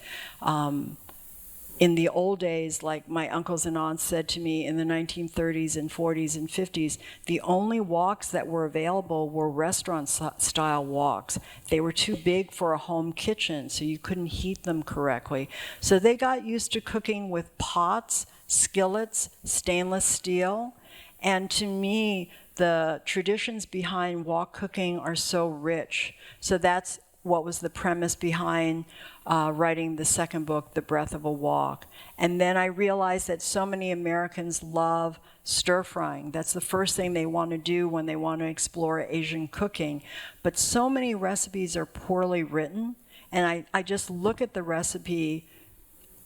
Speaker 2: In the old days, like my uncles and aunts said to me in the 1930s and 40s and 50s, the only woks that were available were restaurant-style woks. They were too big for a home kitchen, so you couldn't heat them correctly. So they got used to cooking with pots, skillets, stainless steel. And to me, the traditions behind wok cooking are so rich. So that's what was the premise behind writing the second book, The Breath of a Wok. And then I realized that so many Americans love stir frying. That's the first thing they want to do when they want to explore Asian cooking. But so many recipes are poorly written, and I just look at the recipe,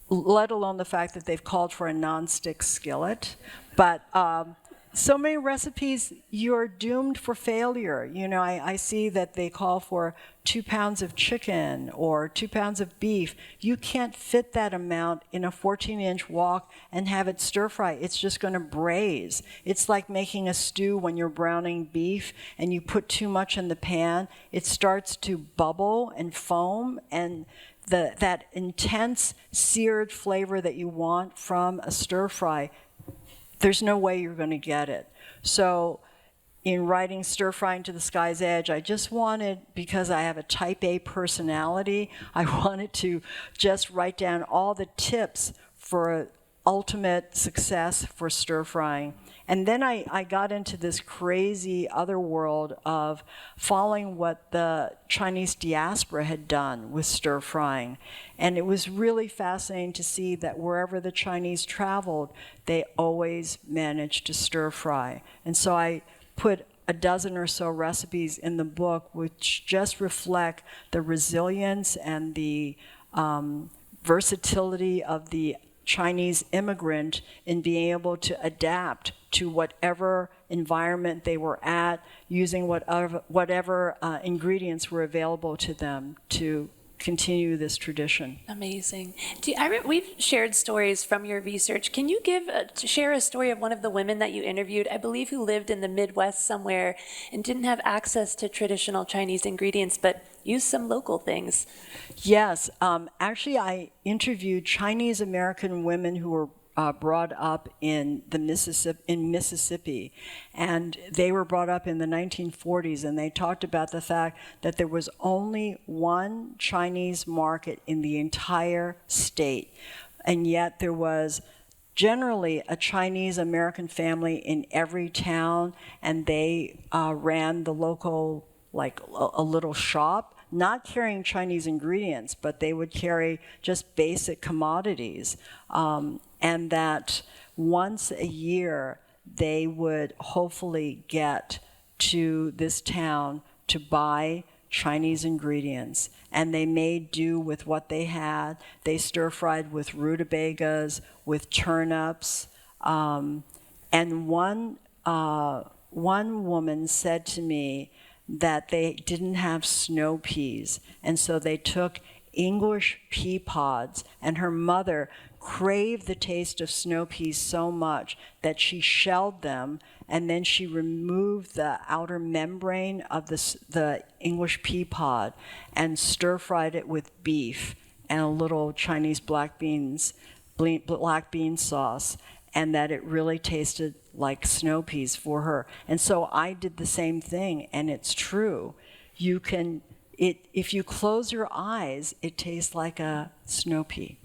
Speaker 2: let alone the fact that they've called for a nonstick skillet. But so many recipes, you're doomed for failure. You know, I see that they call for 2 pounds of chicken or 2 pounds of beef. You can't fit that amount in a 14-inch wok and have it stir fry. It's just going to braise. It's like making a stew when you're browning beef and you put too much in the pan. It starts to bubble and foam, and that intense seared flavor that you want from a stir fry, there's no way you're going to get it. So in writing Stir Frying to the Sky's Edge, I just wanted, because I have a type A personality, I wanted to just write down all the tips for ultimate success for stir frying. And then I got into this crazy other world of following what the Chinese diaspora had done with stir frying. And it was really fascinating to see that wherever the Chinese traveled, they always managed to stir fry. And so I put a dozen or so recipes in the book which just reflect the resilience and the versatility of the Chinese immigrant in being able to adapt to whatever environment they were at, using whatever ingredients were available to them to continue this tradition.
Speaker 1: Amazing. We've shared stories from your research. Can you share a story of one of the women that you interviewed, I believe who lived in the Midwest somewhere and didn't have access to traditional Chinese ingredients, but used some local things?
Speaker 2: Yes. Actually, I interviewed Chinese American women who were brought up in Mississippi, and they were brought up in the 1940s, and they talked about the fact that there was only one Chinese market in the entire state, and yet there was generally a Chinese American family in every town, and they ran the local, like a little shop not carrying Chinese ingredients, but they would carry just basic commodities. And that once a year, they would hopefully get to this town to buy Chinese ingredients, and they made do with what they had. They stir-fried with rutabagas, with turnips, and one woman said to me that they didn't have snow peas, and so they took English pea pods, and her mother craved the taste of snow peas so much that she shelled them, and then she removed the outer membrane of the English pea pod and stir-fried it with beef and a little Chinese black bean sauce, and that it really tasted like snow peas for her. And so I did the same thing, and it's true. If you close your eyes, it tastes like a snow pea.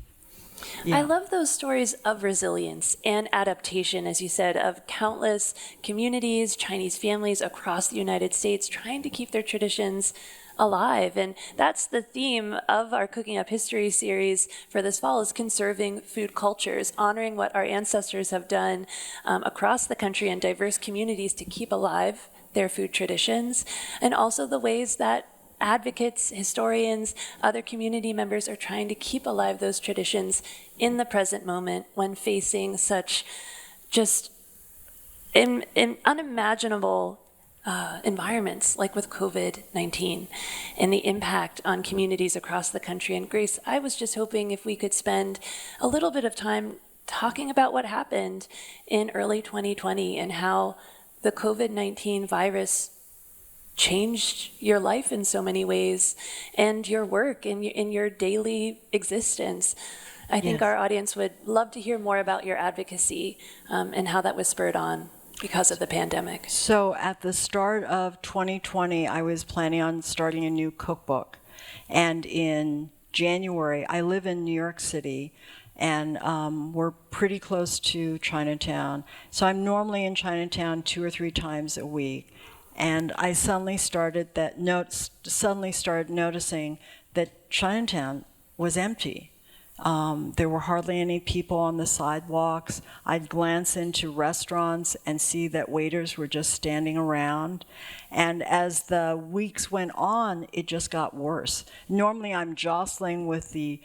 Speaker 2: Yeah.
Speaker 1: I love those stories of resilience and adaptation, as you said, of countless communities, Chinese families across the United States trying to keep their traditions alive. And that's the theme of our Cooking Up History series for this fall, is conserving food cultures, honoring what our ancestors have done across the country in diverse communities to keep alive their food traditions, and also the ways that advocates, historians, other community members are trying to keep alive those traditions in the present moment when facing such just unimaginable environments like with COVID-19 and the impact on communities across the country. And Grace, I was just hoping if we could spend a little bit of time talking about what happened in early 2020 and how the COVID-19 virus changed your life in so many ways, and your work and in your daily existence. I think our audience would love to hear more about your advocacy and how that was spurred on because of the pandemic.
Speaker 2: So at the start of 2020, I was planning on starting a new cookbook. And in January, I live in New York City, and we're pretty close to Chinatown. So I'm normally in Chinatown 2 or 3 times a week. And I suddenly started noticing that Chinatown was empty. There were hardly any people on the sidewalks. I'd glance into restaurants and see that waiters were just standing around. And as the weeks went on, it just got worse. Normally I'm jostling with the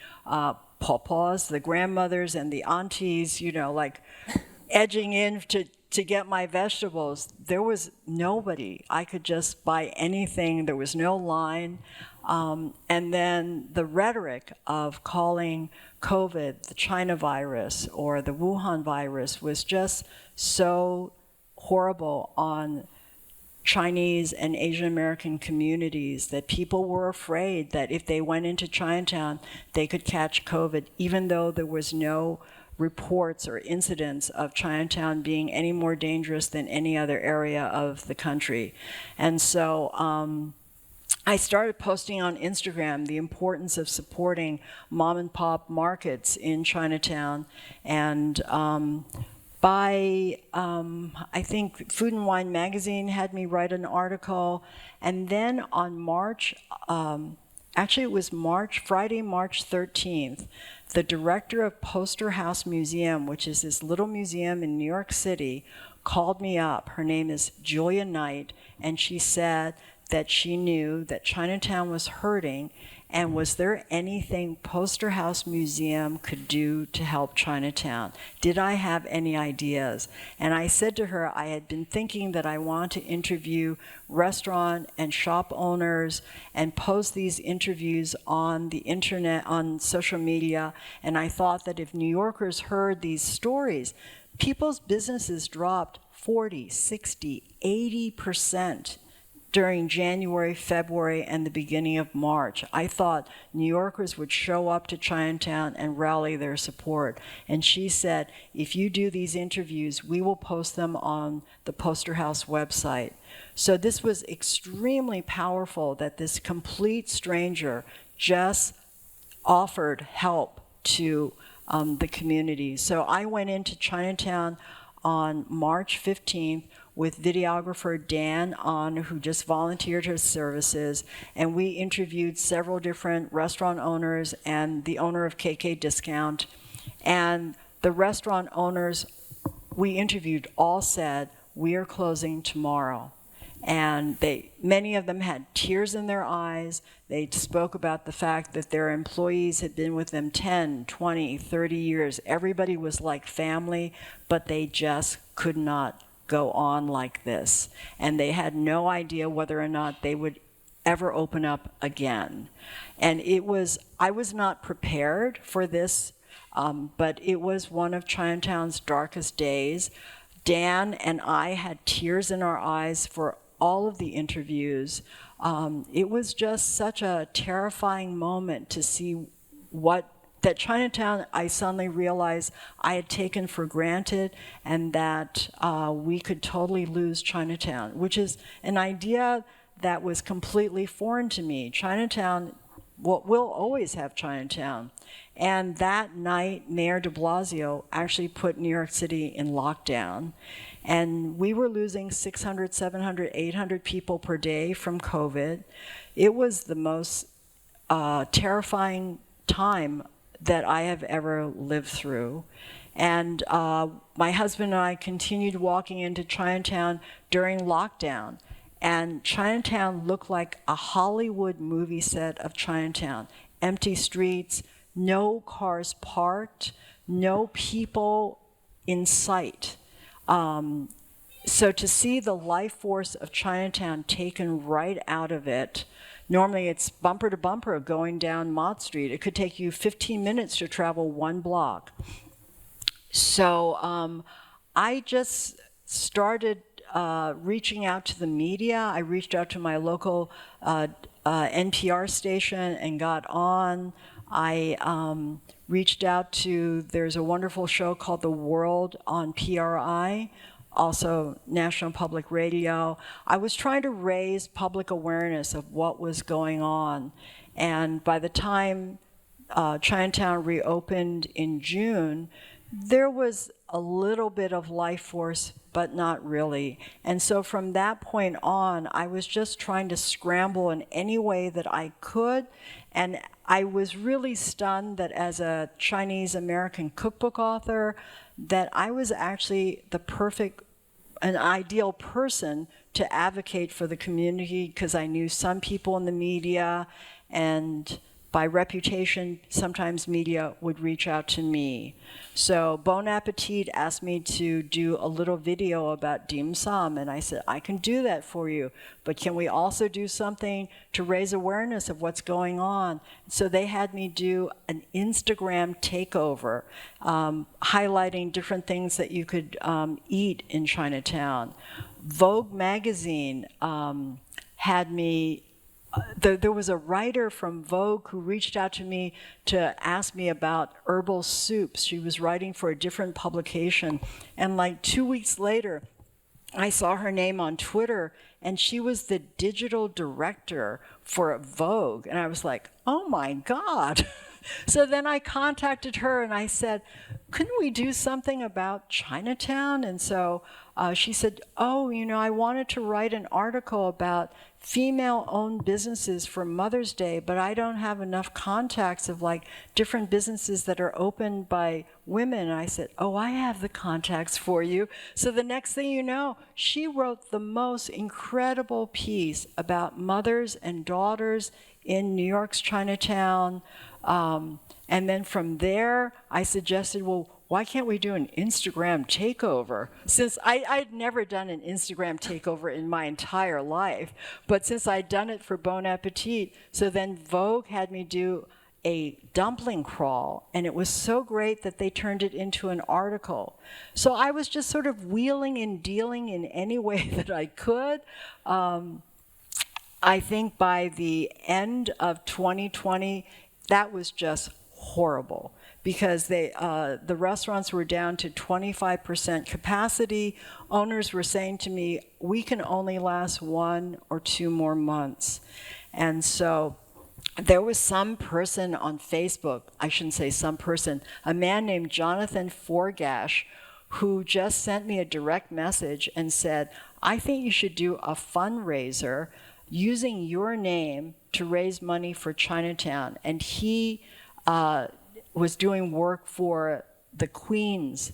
Speaker 2: papas, the grandmothers, and the aunties, like edging in to get my vegetables. There was nobody. I could just buy anything. There was no line. And then the rhetoric of calling COVID the China virus or the Wuhan virus was just so horrible on Chinese and Asian American communities that people were afraid that if they went into Chinatown, they could catch COVID, even though there was no reports or incidents of Chinatown being any more dangerous than any other area of the country. And so I started posting on Instagram the importance of supporting mom and pop markets in Chinatown. And I think Food and Wine magazine had me write an article. And then on actually it was Friday, March 13th, the director of Poster House Museum, which is this little museum in New York City, called me up. Her name is Julia Knight, and she said that she knew that Chinatown was hurting, and was there anything Poster House Museum could do to help Chinatown? Did I have any ideas? And I said to her, I had been thinking that I want to interview restaurant and shop owners and post these interviews on the internet, on social media, and I thought that if New Yorkers heard these stories, people's businesses dropped 40, 60, 80% during January, February, and the beginning of March. I thought New Yorkers would show up to Chinatown and rally their support. And she said, if you do these interviews, we will post them on the Poster House website. So this was extremely powerful that this complete stranger just offered help to the community. So I went into Chinatown on March 15th with videographer Dan On, who just volunteered his services, and we interviewed several different restaurant owners and the owner of KK Discount. And the restaurant owners we interviewed all said, "We are closing tomorrow." And many of them had tears in their eyes. They spoke about the fact that their employees had been with them 10, 20, 30 years. Everybody was like family, but they just could not go on like this. And they had no idea whether or not they would ever open up again. And I was not prepared for this, but it was one of Chinatown's darkest days. Dan and I had tears in our eyes for all of the interviews. It was just such a terrifying moment to see that Chinatown, I suddenly realized I had taken for granted, and that we could totally lose Chinatown, which is an idea that was completely foreign to me. Chinatown, we'll always have Chinatown. And that night, Mayor de Blasio actually put New York City in lockdown. And we were losing 600, 700, 800 people per day from COVID. It was the most terrifying time that I have ever lived through. And my husband and I continued walking into Chinatown during lockdown. And Chinatown looked like a Hollywood movie set of Chinatown. Empty streets, no cars parked, no people in sight. So to see the life force of Chinatown taken right out of it, normally it's bumper to bumper going down Mott Street. It could take you 15 minutes to travel one block. So I just started reaching out to the media. I reached out to my local NPR station and got on. I reached out to, there's a wonderful show called The World on PRI, also National Public Radio. I was trying to raise public awareness of what was going on. And by the time Chinatown reopened in June, there was a little bit of life force, but not really. And so from that point on, I was just trying to scramble in any way that I could. And I was really stunned that as a Chinese American cookbook author, that I was actually an ideal person to advocate for the community, because I knew some people in the media, and by reputation, sometimes media would reach out to me. So Bon Appetit asked me to do a little video about dim sum, and I said, I can do that for you, but can we also do something to raise awareness of what's going on? So they had me do an Instagram takeover, highlighting different things that you could eat in Chinatown. Vogue magazine had me there was a writer from Vogue who reached out to me to ask me about herbal soups. She was writing for a different publication. And like 2 weeks later, I saw her name on Twitter, and she was the digital director for Vogue. And I was like, oh my God. So then I contacted her and I said, couldn't we do something about Chinatown? And so she said, oh, I wanted to write an article about female-owned businesses for Mother's Day, but I don't have enough contacts of like different businesses that are opened by women. And I said, oh, I have the contacts for you. So the next thing you know, she wrote the most incredible piece about mothers and daughters in New York's Chinatown. And then from there, I suggested, well, why can't we do an Instagram takeover? Since I'd never done an Instagram takeover in my entire life, but since I'd done it for Bon Appetit, so then Vogue had me do a dumpling crawl, and it was so great that they turned it into an article. So I was just sort of wheeling and dealing in any way that I could. I think by the end of 2020, that was just horrible, because the restaurants were down to 25% capacity. Owners were saying to me, we can only last 1 or 2 more months. And so there was some person on Facebook, I shouldn't say some person, a man named Jonathan Forgash, who just sent me a direct message and said, I think you should do a fundraiser using your name to raise money for Chinatown. And he was doing work for the Queens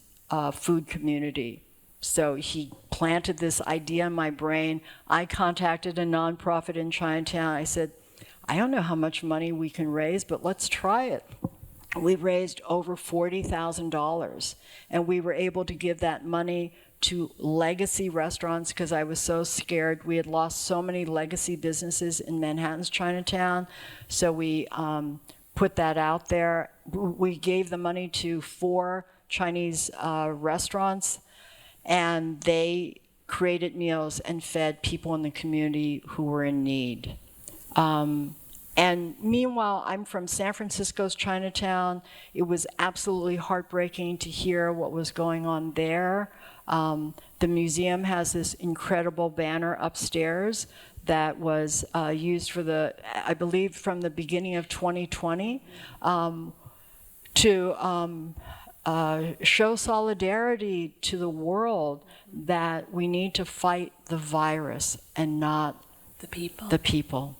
Speaker 2: food community. So he planted this idea in my brain. I contacted a nonprofit in Chinatown. I said, I don't know how much money we can raise, but let's try it. We raised over $40,000, and we were able to give that money to legacy restaurants because I was so scared. We had lost so many legacy businesses in Manhattan's Chinatown, so we put that out there. We gave the money to 4 Chinese restaurants, and they created meals and fed people in the community who were in need. And meanwhile, I'm from San Francisco's Chinatown. It was absolutely heartbreaking to hear what was going on there. The museum has this incredible banner upstairs that was used for I believe from the beginning of 2020 to show solidarity to the world that we need to fight the virus and not
Speaker 1: The people.
Speaker 2: the people.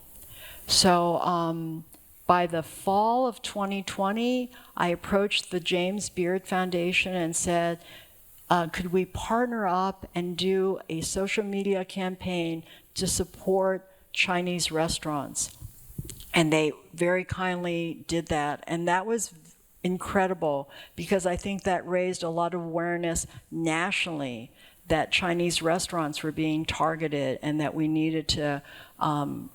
Speaker 2: So by the fall of 2020, I approached the James Beard Foundation and said, could we partner up and do a social media campaign to support Chinese restaurants? And they very kindly did that. And that was incredible because I think that raised a lot of awareness nationally that Chinese restaurants were being targeted and that we needed to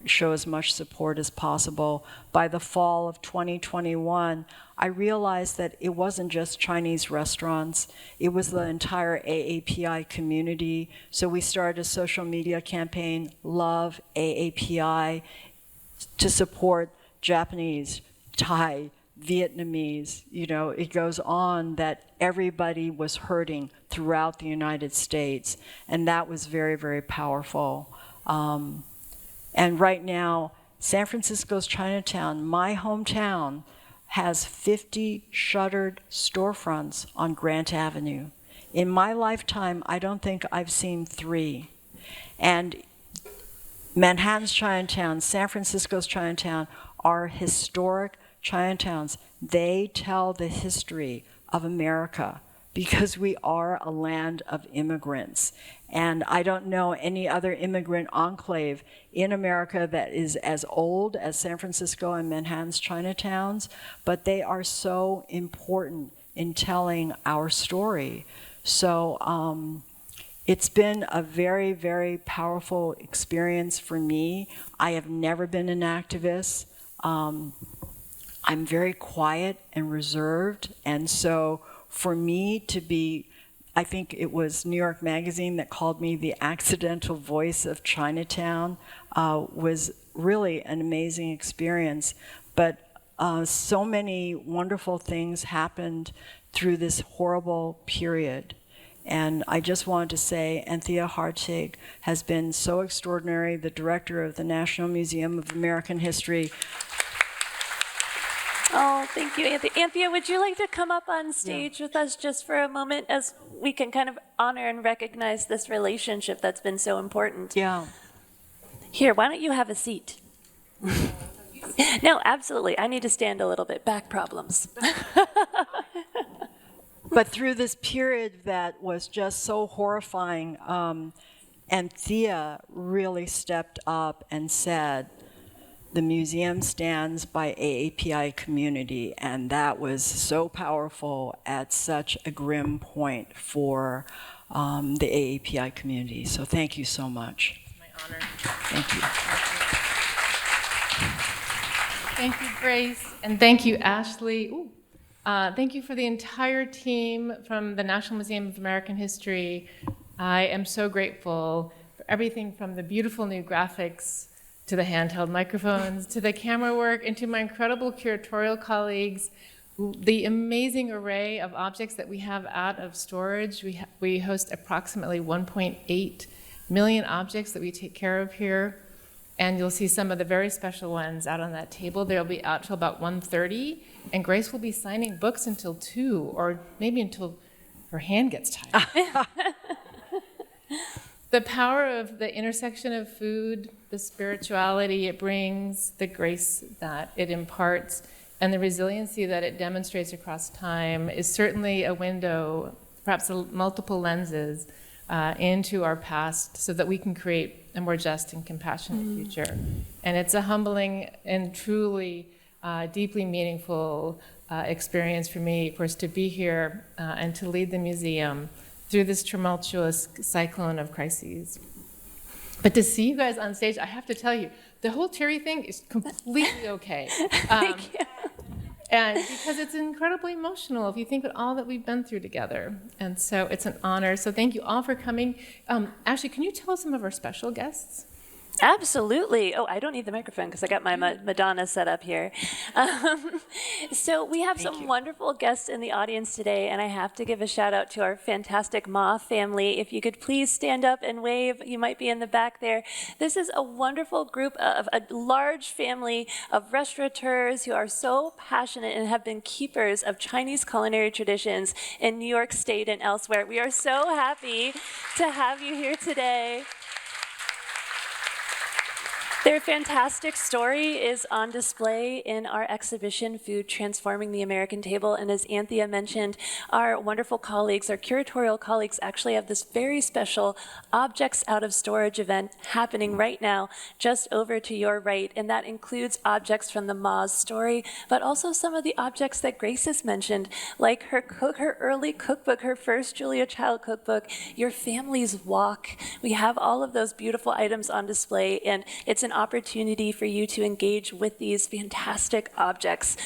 Speaker 2: show as much support as possible. By the fall of 2021, I realized that it wasn't just Chinese restaurants, it was the entire AAPI community. So we started a social media campaign, Love AAPI, to support Japanese, Thai, Vietnamese, it goes on that everybody was hurting throughout the United States. And that was very, very powerful. And right now, San Francisco's Chinatown, my hometown, has 50 shuttered storefronts on Grant Avenue. In my lifetime, I don't think I've seen 3. And Manhattan's Chinatown, San Francisco's Chinatown are historic Chinatowns. They tell the history of America because we are a land of immigrants. And I don't know any other immigrant enclave in America that is as old as San Francisco and Manhattan's Chinatowns, but they are so important in telling our story. So it's been a very, very powerful experience for me. I have never been an activist. I'm very quiet and reserved, and so for me to be, I think it was New York Magazine that called me the accidental voice of Chinatown, was really an amazing experience. But so many wonderful things happened through this horrible period. And I just wanted to say Anthea Hartig has been so extraordinary, the director of the National Museum of American History.
Speaker 1: Oh, thank you, Anthea. Anthea, would you like to come up on stage with us just for a moment as we can kind of honor and recognize this relationship that's been so important?
Speaker 2: Yeah.
Speaker 1: Here, why don't you have a seat? No, absolutely. I need to stand a little bit. Back problems.
Speaker 2: But through this period that was just so horrifying, Anthea really stepped up and said, the museum stands by AAPI community, and that was so powerful at such a grim point for the AAPI community. So thank you so much.
Speaker 3: It's my honor.
Speaker 2: Thank you.
Speaker 3: Thank you, Grace, and thank you, Ashley. Thank you for the entire team from the National Museum of American History. I am so grateful for everything from the beautiful new graphics to the handheld microphones, to the camera work, and to my incredible curatorial colleagues, the amazing array of objects that we have out of storage. We host approximately 1.8 million objects that we take care of here, and you'll see some of the very special ones out on that table. They'll be out till about 1:30, and Grace will be signing books until 2, or maybe until her hand gets tied. The power of the intersection of food, the spirituality it brings, the grace that it imparts, and the resiliency that it demonstrates across time is certainly a window, perhaps multiple lenses, into our past so that we can create a more just and compassionate future. And it's a humbling and truly deeply meaningful experience for me, of course, to be here and to lead the museum through this tumultuous cyclone of crises. But to see you guys on stage, I have to tell you, the whole Terry thing is completely okay.
Speaker 1: Thank you.
Speaker 3: And because it's incredibly emotional if you think of all that we've been through together. And so it's an honor. So thank you all for coming. Ashley, can you tell us some of our special guests?
Speaker 1: Absolutely. Oh, I don't need the microphone because I got my Madonna set up here. So we have some wonderful guests in the audience today, and I have to give a shout out to our fantastic Ma family. If you could please stand up and wave, you might be in the back there. This is a wonderful group of a large family of restaurateurs who are so passionate and have been keepers of Chinese culinary traditions in New York State and elsewhere. We are so happy to have you here today. Their fantastic story is on display in our exhibition, Food Transforming the American Table. And as Anthea mentioned, our wonderful colleagues, our curatorial colleagues, actually have this very special Objects Out of Storage event happening right now, just over to your right. And that includes objects from the Ma's story, but also some of the objects that Grace has mentioned, like her early cookbook, her first Julia Child cookbook, Your Family's Walk. We have all of those beautiful items on display, and it's an opportunity for you to engage with these fantastic objects.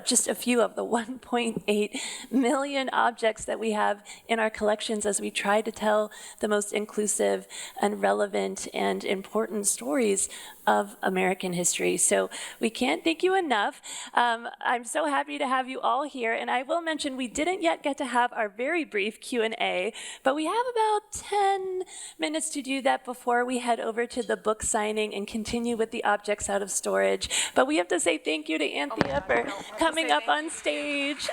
Speaker 1: Just a few of the 1.8 million objects that we have in our collections as we try to tell the most inclusive and relevant and important stories of American history. So we can't thank you enough. I'm so happy to have you all here. And I will mention we didn't yet get to have our very brief Q&A, but we have about 10 minutes to do that before we head over to the book signing and continue with the Objects Out of Storage. But we have to say thank you to Anthea for coming up on stage.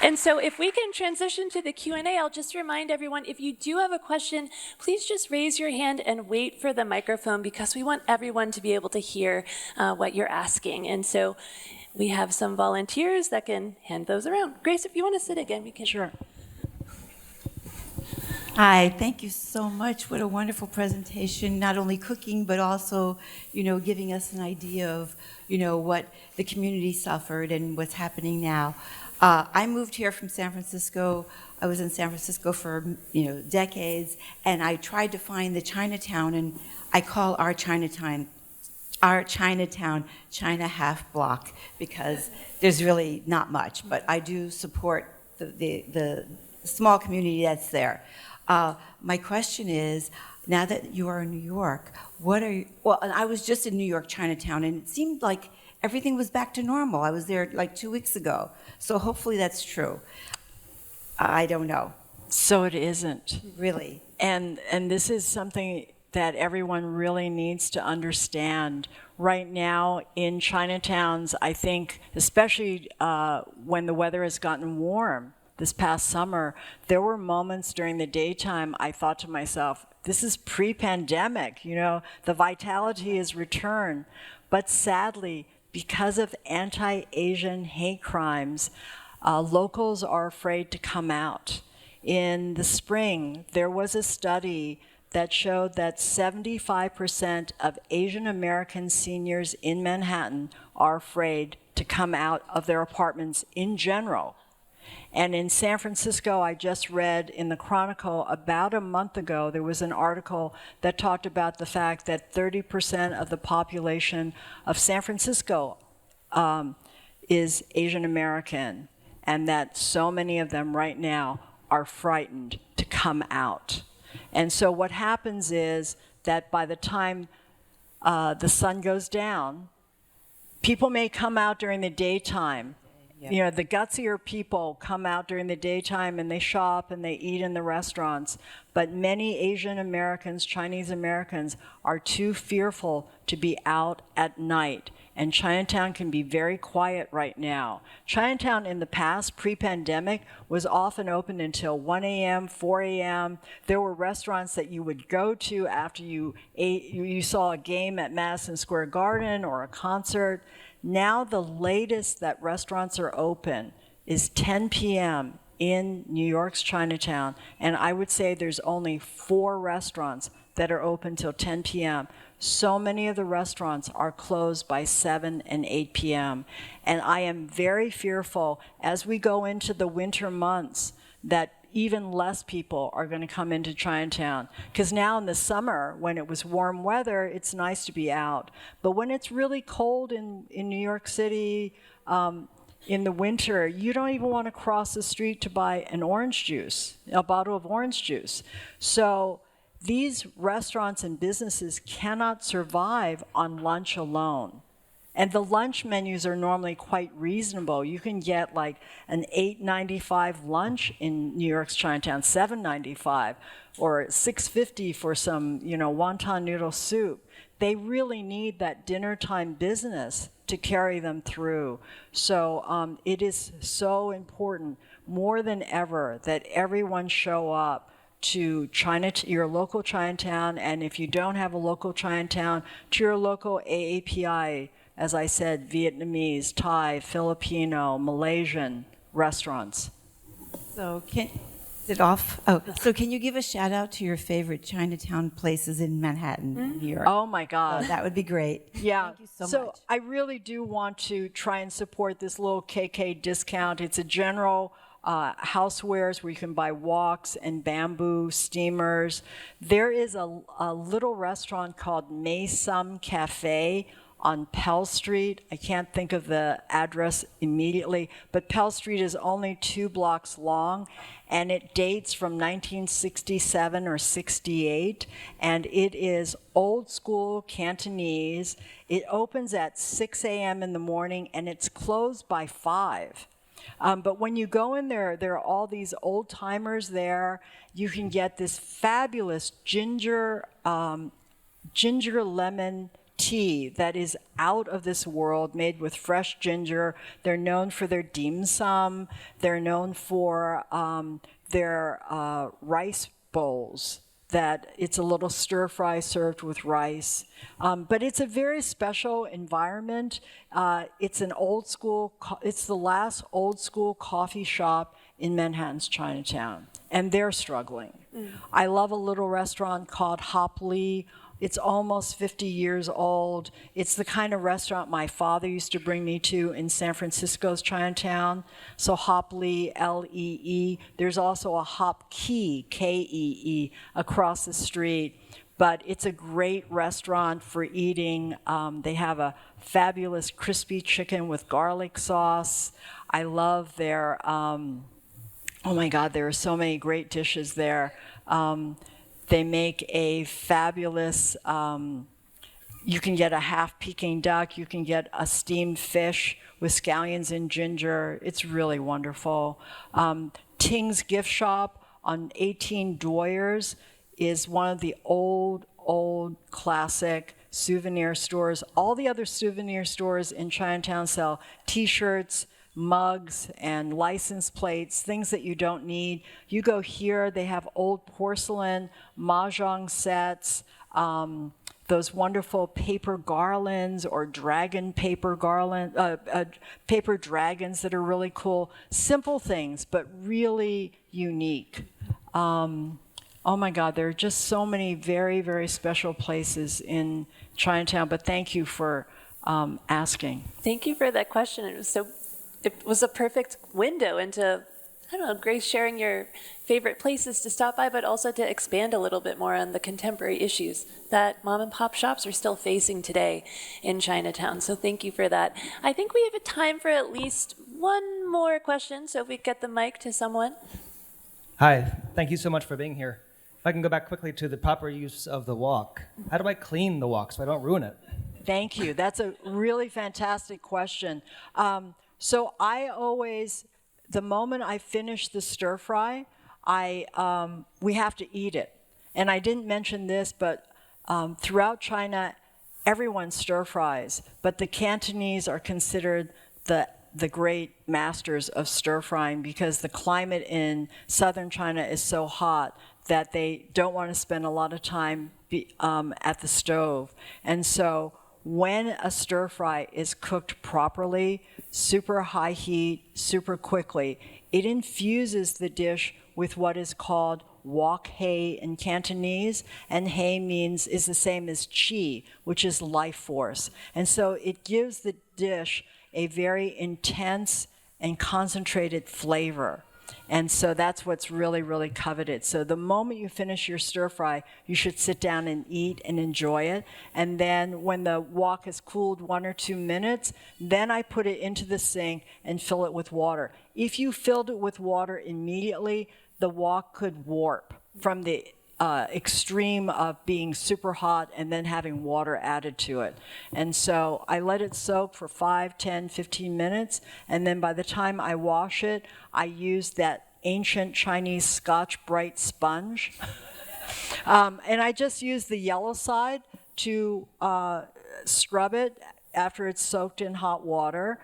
Speaker 1: And so if we can transition to the Q&A, I'll just remind everyone, if you do have a question, please just raise your hand and wait for the microphone because we want everyone to be able to hear what you're asking. And so we have some volunteers that can hand those around. Grace, if you want to sit again, we can.
Speaker 2: Sure.
Speaker 4: Hi, thank you so much. What a wonderful presentation, not only cooking, but also, giving us an idea of, what the community suffered and what's happening now. I moved here from San Francisco. I was in San Francisco for, decades, and I tried to find the Chinatown, and I call our Chinatown China half block because there's really not much, but I do support the small community that's there. My question is, now that you are in New York, and I was just in New York Chinatown, and it seemed like everything was back to normal. I was there like 2 weeks ago, so hopefully that's true. I don't know.
Speaker 2: So it isn't.
Speaker 4: Really.
Speaker 2: And this is something that everyone really needs to understand. Right now in Chinatowns, I think, especially when the weather has gotten warm, this past summer, there were moments during the daytime I thought to myself, this is pre-pandemic, the vitality is returned. But sadly, because of anti-Asian hate crimes, locals are afraid to come out. In the spring, there was a study that showed that 75% of Asian American seniors in Manhattan are afraid to come out of their apartments in general. And in San Francisco, I just read in the Chronicle about a month ago, there was an article that talked about the fact that 30% of the population of San Francisco is Asian American, and that so many of them right now are frightened to come out. And so what happens is that by the time the sun goes down, people may come out during the daytime, You know, the gutsier people come out during the daytime and they shop and they eat in the restaurants. But many Asian Americans, Chinese Americans, are too fearful to be out at night. And Chinatown can be very quiet right now. Chinatown in the past, pre-pandemic, was often open until 1 a.m., 4 a.m. There were restaurants that you would go to after you saw a game at Madison Square Garden or a concert. Now the latest that restaurants are open is 10 p.m. in New York's Chinatown, and I would say there's only 4 restaurants that are open till 10 p.m. So many of the restaurants are closed by 7 and 8 p.m. And I am very fearful as we go into the winter months that even less people are going to come into Chinatown. Because now in the summer, when it was warm weather, it's nice to be out. But when it's really cold in New York City, in the winter, you don't even want to cross the street to buy an orange juice, a bottle of orange juice. So these restaurants and businesses cannot survive on lunch alone. And the lunch menus are normally quite reasonable. You can get like an $8.95 lunch in New York's Chinatown, $7.95, or $6.50 for some, wonton noodle soup. They really need that dinner time business to carry them through. So it is so important, more than ever, that everyone show up to your local Chinatown, and if you don't have a local Chinatown, to your local AAPI, as I said, Vietnamese, Thai, Filipino, Malaysian restaurants.
Speaker 4: So can you give a shout out to your favorite Chinatown places in Manhattan, New York?
Speaker 2: Oh my God.
Speaker 4: That would be great.
Speaker 2: Yeah.
Speaker 4: Thank you so much.
Speaker 2: So I really do want to try and support this little KK discount. It's a general housewares where you can buy woks and bamboo steamers. There is a little restaurant called May Sum Cafe on Pell Street. I can't think of the address immediately, but Pell Street is only 2 blocks long, and it dates from 1967 or 68, and it is old school Cantonese. It opens at 6 a.m. in the morning, and it's closed by 5. But when you go in there, there are all these old timers there. You can get this fabulous ginger lemon tea that is out of this world, made with fresh ginger. They're known for their dim sum. They're known for their rice bowls, that it's a little stir fry served with rice. But it's a very special environment. It's the last old school coffee shop in Manhattan's Chinatown, and they're struggling. I love a little restaurant called Hop Lee. It's almost 50 years old. It's the kind of restaurant my father used to bring me to in San Francisco's Chinatown. So Hop Lee, L-E-E. There's also a Hop Key, K-E-E, across the street. But it's a great restaurant for eating. They have a fabulous crispy chicken with garlic sauce. I love their, oh my God, there are so many great dishes there. They make a fabulous, you can get a half Peking duck, you can get a steamed fish with scallions and ginger. It's really wonderful. Ting's Gift Shop on 18 Dwyers is one of the old classic souvenir stores. All the other souvenir stores in Chinatown sell t-shirts, mugs, and license plates, things that you don't need. You go here, they have old porcelain, mahjong sets, those wonderful paper garlands or dragon paper paper dragons that are really cool. Simple things, but really unique. Oh my God, there are just so many very, very special places in Chinatown, but thank you for asking.
Speaker 1: Thank you for that question. It was a perfect window into, Grace sharing your favorite places to stop by, but also to expand a little bit more on the contemporary issues that mom and pop shops are still facing today in Chinatown. So thank you for that. I think we have a time for at least one more question, so if we get the mic to someone.
Speaker 5: Hi, thank you so much for being here. If I can go back quickly to the proper use of the wok. How do I clean the wok so I don't ruin it?
Speaker 2: Thank you. That's a really fantastic question. So I always, the moment I finish the stir fry, we have to eat it. And I didn't mention this, but throughout China, everyone stir fries, but the Cantonese are considered the great masters of stir frying because the climate in southern China is so hot that they don't want to spend a lot of time at the stove. And so when a stir fry is cooked properly, super high heat, super quickly, it infuses the dish with what is called wok hei in Cantonese, and hei is the same as qi, which is life force. And so it gives the dish a very intense and concentrated flavor. And so that's what's really, really coveted. So the moment you finish your stir fry, you should sit down and eat and enjoy it. And then when the wok has cooled 1 or 2 minutes, then I put it into the sink and fill it with water. If you filled it with water immediately, the wok could warp from the extreme of being super hot and then having water added to it. And so I let it soak for 5, 10, 15 minutes, and then by the time I wash it, I use that ancient Chinese Scotch Brite sponge. And I just use the yellow side to scrub it after it's soaked in hot water.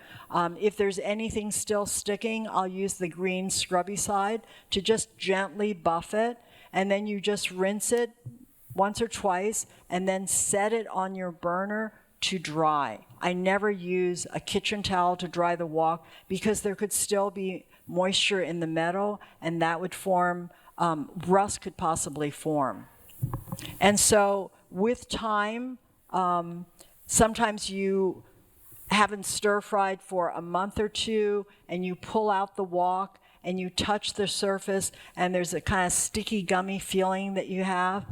Speaker 2: If there's anything still sticking, I'll use the green scrubby side to just gently buff it. And then you just rinse it once or twice and then set it on your burner to dry. I never use a kitchen towel to dry the wok because there could still be moisture in the metal and that would form, rust could possibly form. And so with time, sometimes you haven't stir-fried for a month or two and you pull out the wok and you touch the surface and there's a kind of sticky, gummy feeling that you have,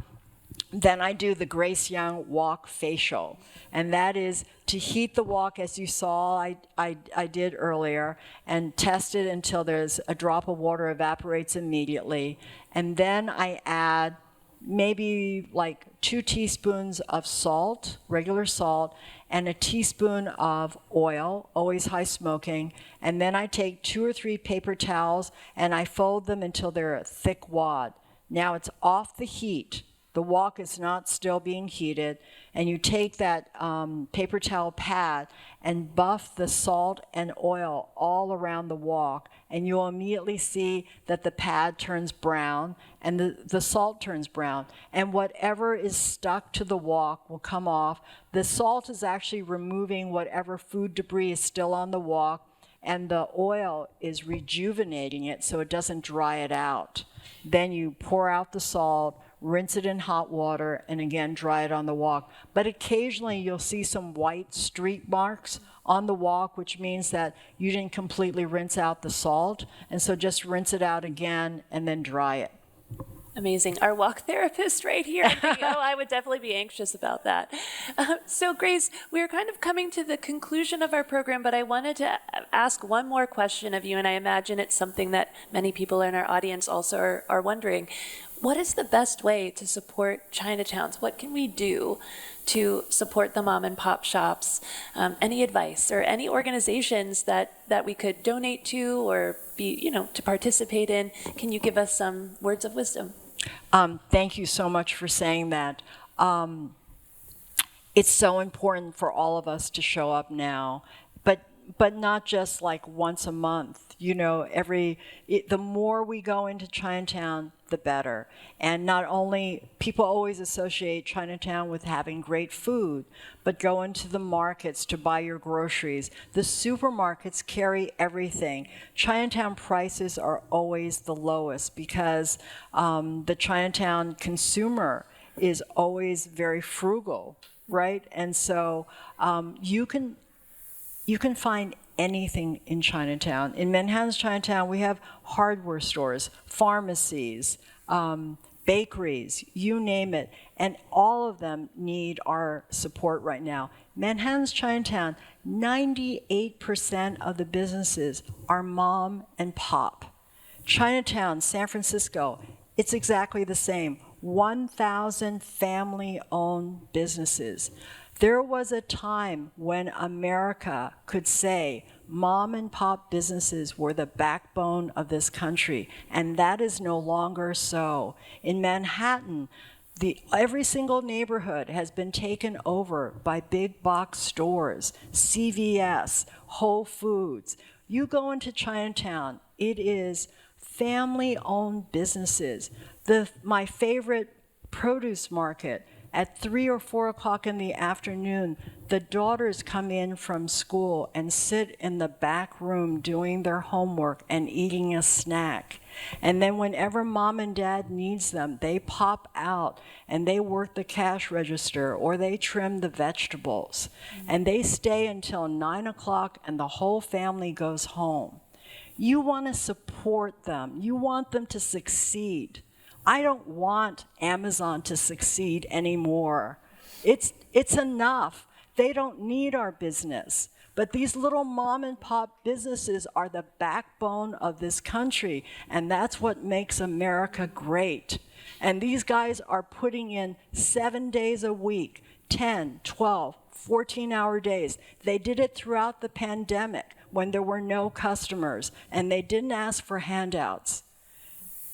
Speaker 2: then I do the Grace Young wok facial. And that is to heat the wok, as you saw I did earlier, and test it until there's a drop of water evaporates immediately. And then I add maybe like 2 teaspoons of salt, regular salt, and a teaspoon of oil, always high smoking. And then I take 2 or 3 paper towels and I fold them until they're a thick wad. Now it's off the heat. The wok is not still being heated. And you take that paper towel pad and buff the salt and oil all around the wok. And you'll immediately see that the pad turns brown and the salt turns brown. And whatever is stuck to the wok will come off. The salt is actually removing whatever food debris is still on the wok, and the oil is rejuvenating it so it doesn't dry it out. Then you pour out the salt, rinse it in hot water, and again dry it on the wok. But occasionally you'll see some white streak marks on the wok, which means that you didn't completely rinse out the salt. And so just rinse it out again and then dry it.
Speaker 1: Amazing. Our wok therapist right here. I would definitely be anxious about that. So Grace, we're kind of coming to the conclusion of our program, but I wanted to ask one more question of you, and I imagine it's something that many people in our audience also are wondering. What is the best way to support Chinatowns? What can we do to support the mom and pop shops? Any advice or any organizations that we could donate to or be, to participate in? Can you give us some words of wisdom?
Speaker 2: Thank you so much for saying that. It's so important for all of us to show up now, but not just like once a month. The more we go into Chinatown, the better. And not only, people always associate Chinatown with having great food, but go into the markets to buy your groceries. The supermarkets carry everything. Chinatown prices are always the lowest because the Chinatown consumer is always very frugal, right? And so you can find anything in Chinatown. In Manhattan's Chinatown, we have hardware stores, pharmacies, bakeries, you name it, and all of them need our support right now. Manhattan's Chinatown, 98% of the businesses are mom and pop. Chinatown, San Francisco, it's exactly the same. 1,000 family-owned businesses. There was a time when America could say, mom and pop businesses were the backbone of this country, and that is no longer so. In Manhattan, every single neighborhood has been taken over by big box stores, CVS, Whole Foods. You go into Chinatown, it is family-owned businesses. My favorite produce market, at 3 or 4 o'clock in the afternoon, the daughters come in from school and sit in the back room doing their homework and eating a snack. And then whenever mom and dad needs them, they pop out and they work the cash register or they trim the vegetables. And they stay until 9 o'clock and the whole family goes home. You want to support them. You want them to succeed. I don't want Amazon to succeed anymore. It's enough. They don't need our business. But these little mom and pop businesses are the backbone of this country, and that's what makes America great. And these guys are putting in 7 days a week, 10, 12, 14-hour days. They did it throughout the pandemic when there were no customers, and they didn't ask for handouts.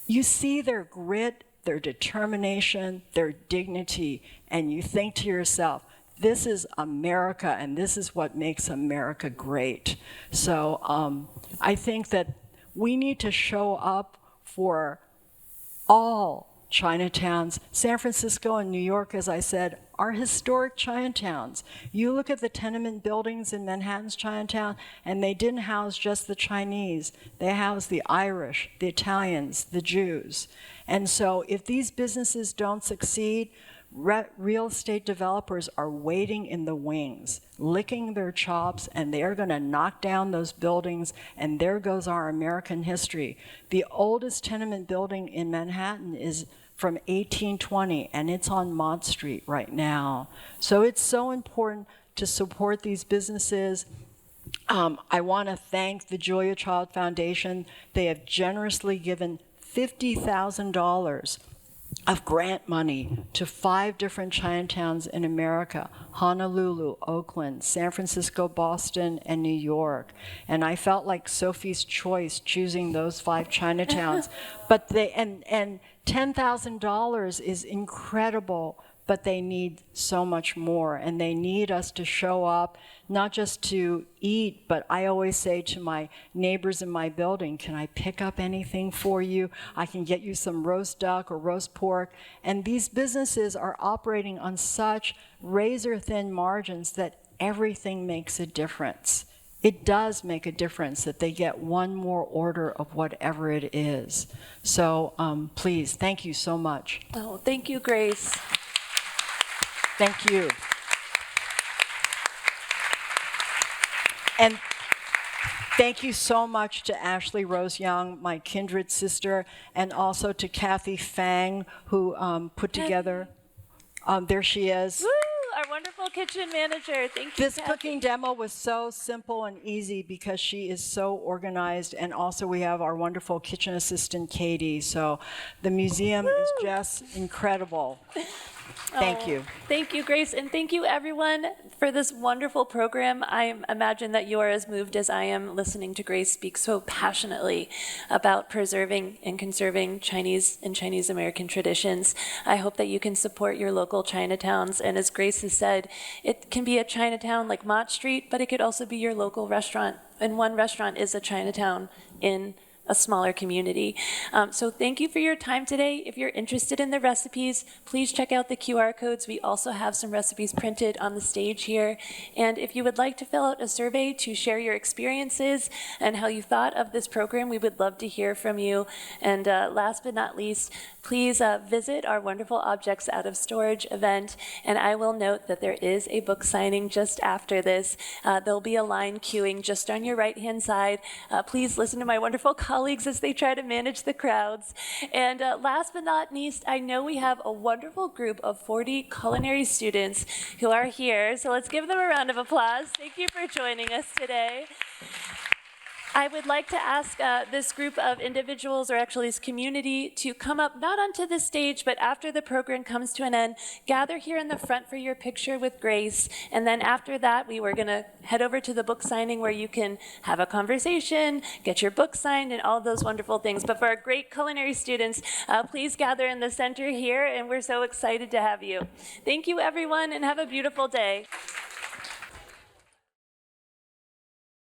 Speaker 2: You see their grit, their determination, their dignity, and you think to yourself, this is America, and this is what makes America great. So I think that we need to show up for all Chinatowns. San Francisco and New York, as I said, are historic Chinatowns. You look at the tenement buildings in Manhattan's Chinatown, and they didn't house just the Chinese. They housed the Irish, the Italians, the Jews. And so if these businesses don't succeed, real estate developers are waiting in the wings, licking their chops, and they're going to knock down those buildings, and there goes our American history. The oldest tenement building in Manhattan is from 1820, and it's on Mott Street right now. So it's so important to support these businesses. I want to thank the Julia Child Foundation. They have generously given $50,000 of grant money to 5 different Chinatowns in America: Honolulu, Oakland, San Francisco, Boston, and New York. And I felt like Sophie's Choice choosing those 5 Chinatowns. But and $10,000 is incredible, but they need so much more, and they need us to show up, not just to eat, but I always say to my neighbors in my building, can I pick up anything for you? I can get you some roast duck or roast pork. And these businesses are operating on such razor-thin margins that everything makes a difference. It does make a difference that they get one more order of whatever it is. So please, thank you so much.
Speaker 1: Oh, thank you, Grace.
Speaker 2: Thank you. And thank you so much to Ashley Rose Young, my kindred sister, and also to Kathy Fang, who put together, there she is.
Speaker 1: Woo, our wonderful kitchen manager. Thank you,
Speaker 2: This
Speaker 1: Kathy.
Speaker 2: cooking demo was so simple and easy because she is so organized, and also we have our wonderful kitchen assistant, Katie. So the museum is just incredible. Thank you.
Speaker 1: Thank you, Grace, and thank you, everyone, for this wonderful program. I imagine that you are as moved as I am listening to Grace speak so passionately about preserving and conserving Chinese and Chinese American traditions. I hope that you can support your local Chinatowns, and as Grace has said, it can be a Chinatown like Mott Street, but it could also be your local restaurant, and one restaurant is a Chinatown in a smaller community. So thank you for your time today. If you're interested in the recipes, please check out the QR codes. We also have some recipes printed on the stage here. And if you would like to fill out a survey to share your experiences and how you thought of this program, we would love to hear from you. And last but not least, please visit our wonderful Objects Out of Storage event. And I will note that there is a book signing just after this. There'll be a line queuing just on your right-hand side. Please listen to my wonderful colleagues as they try to manage the crowds. And last but not least, I know we have a wonderful group of 40 culinary students who are here. So let's give them a round of applause. Thank you for joining us today. I would like to ask this group of individuals, or actually this community, to come up not onto the stage, but after the program comes to an end, gather here in the front for your picture with Grace. And then after that, we were going to head over to the book signing where you can have a conversation, get your book signed, and all those wonderful things. But for our great culinary students, please gather in the center here, and we're so excited to have you. Thank you, everyone, and have a beautiful day.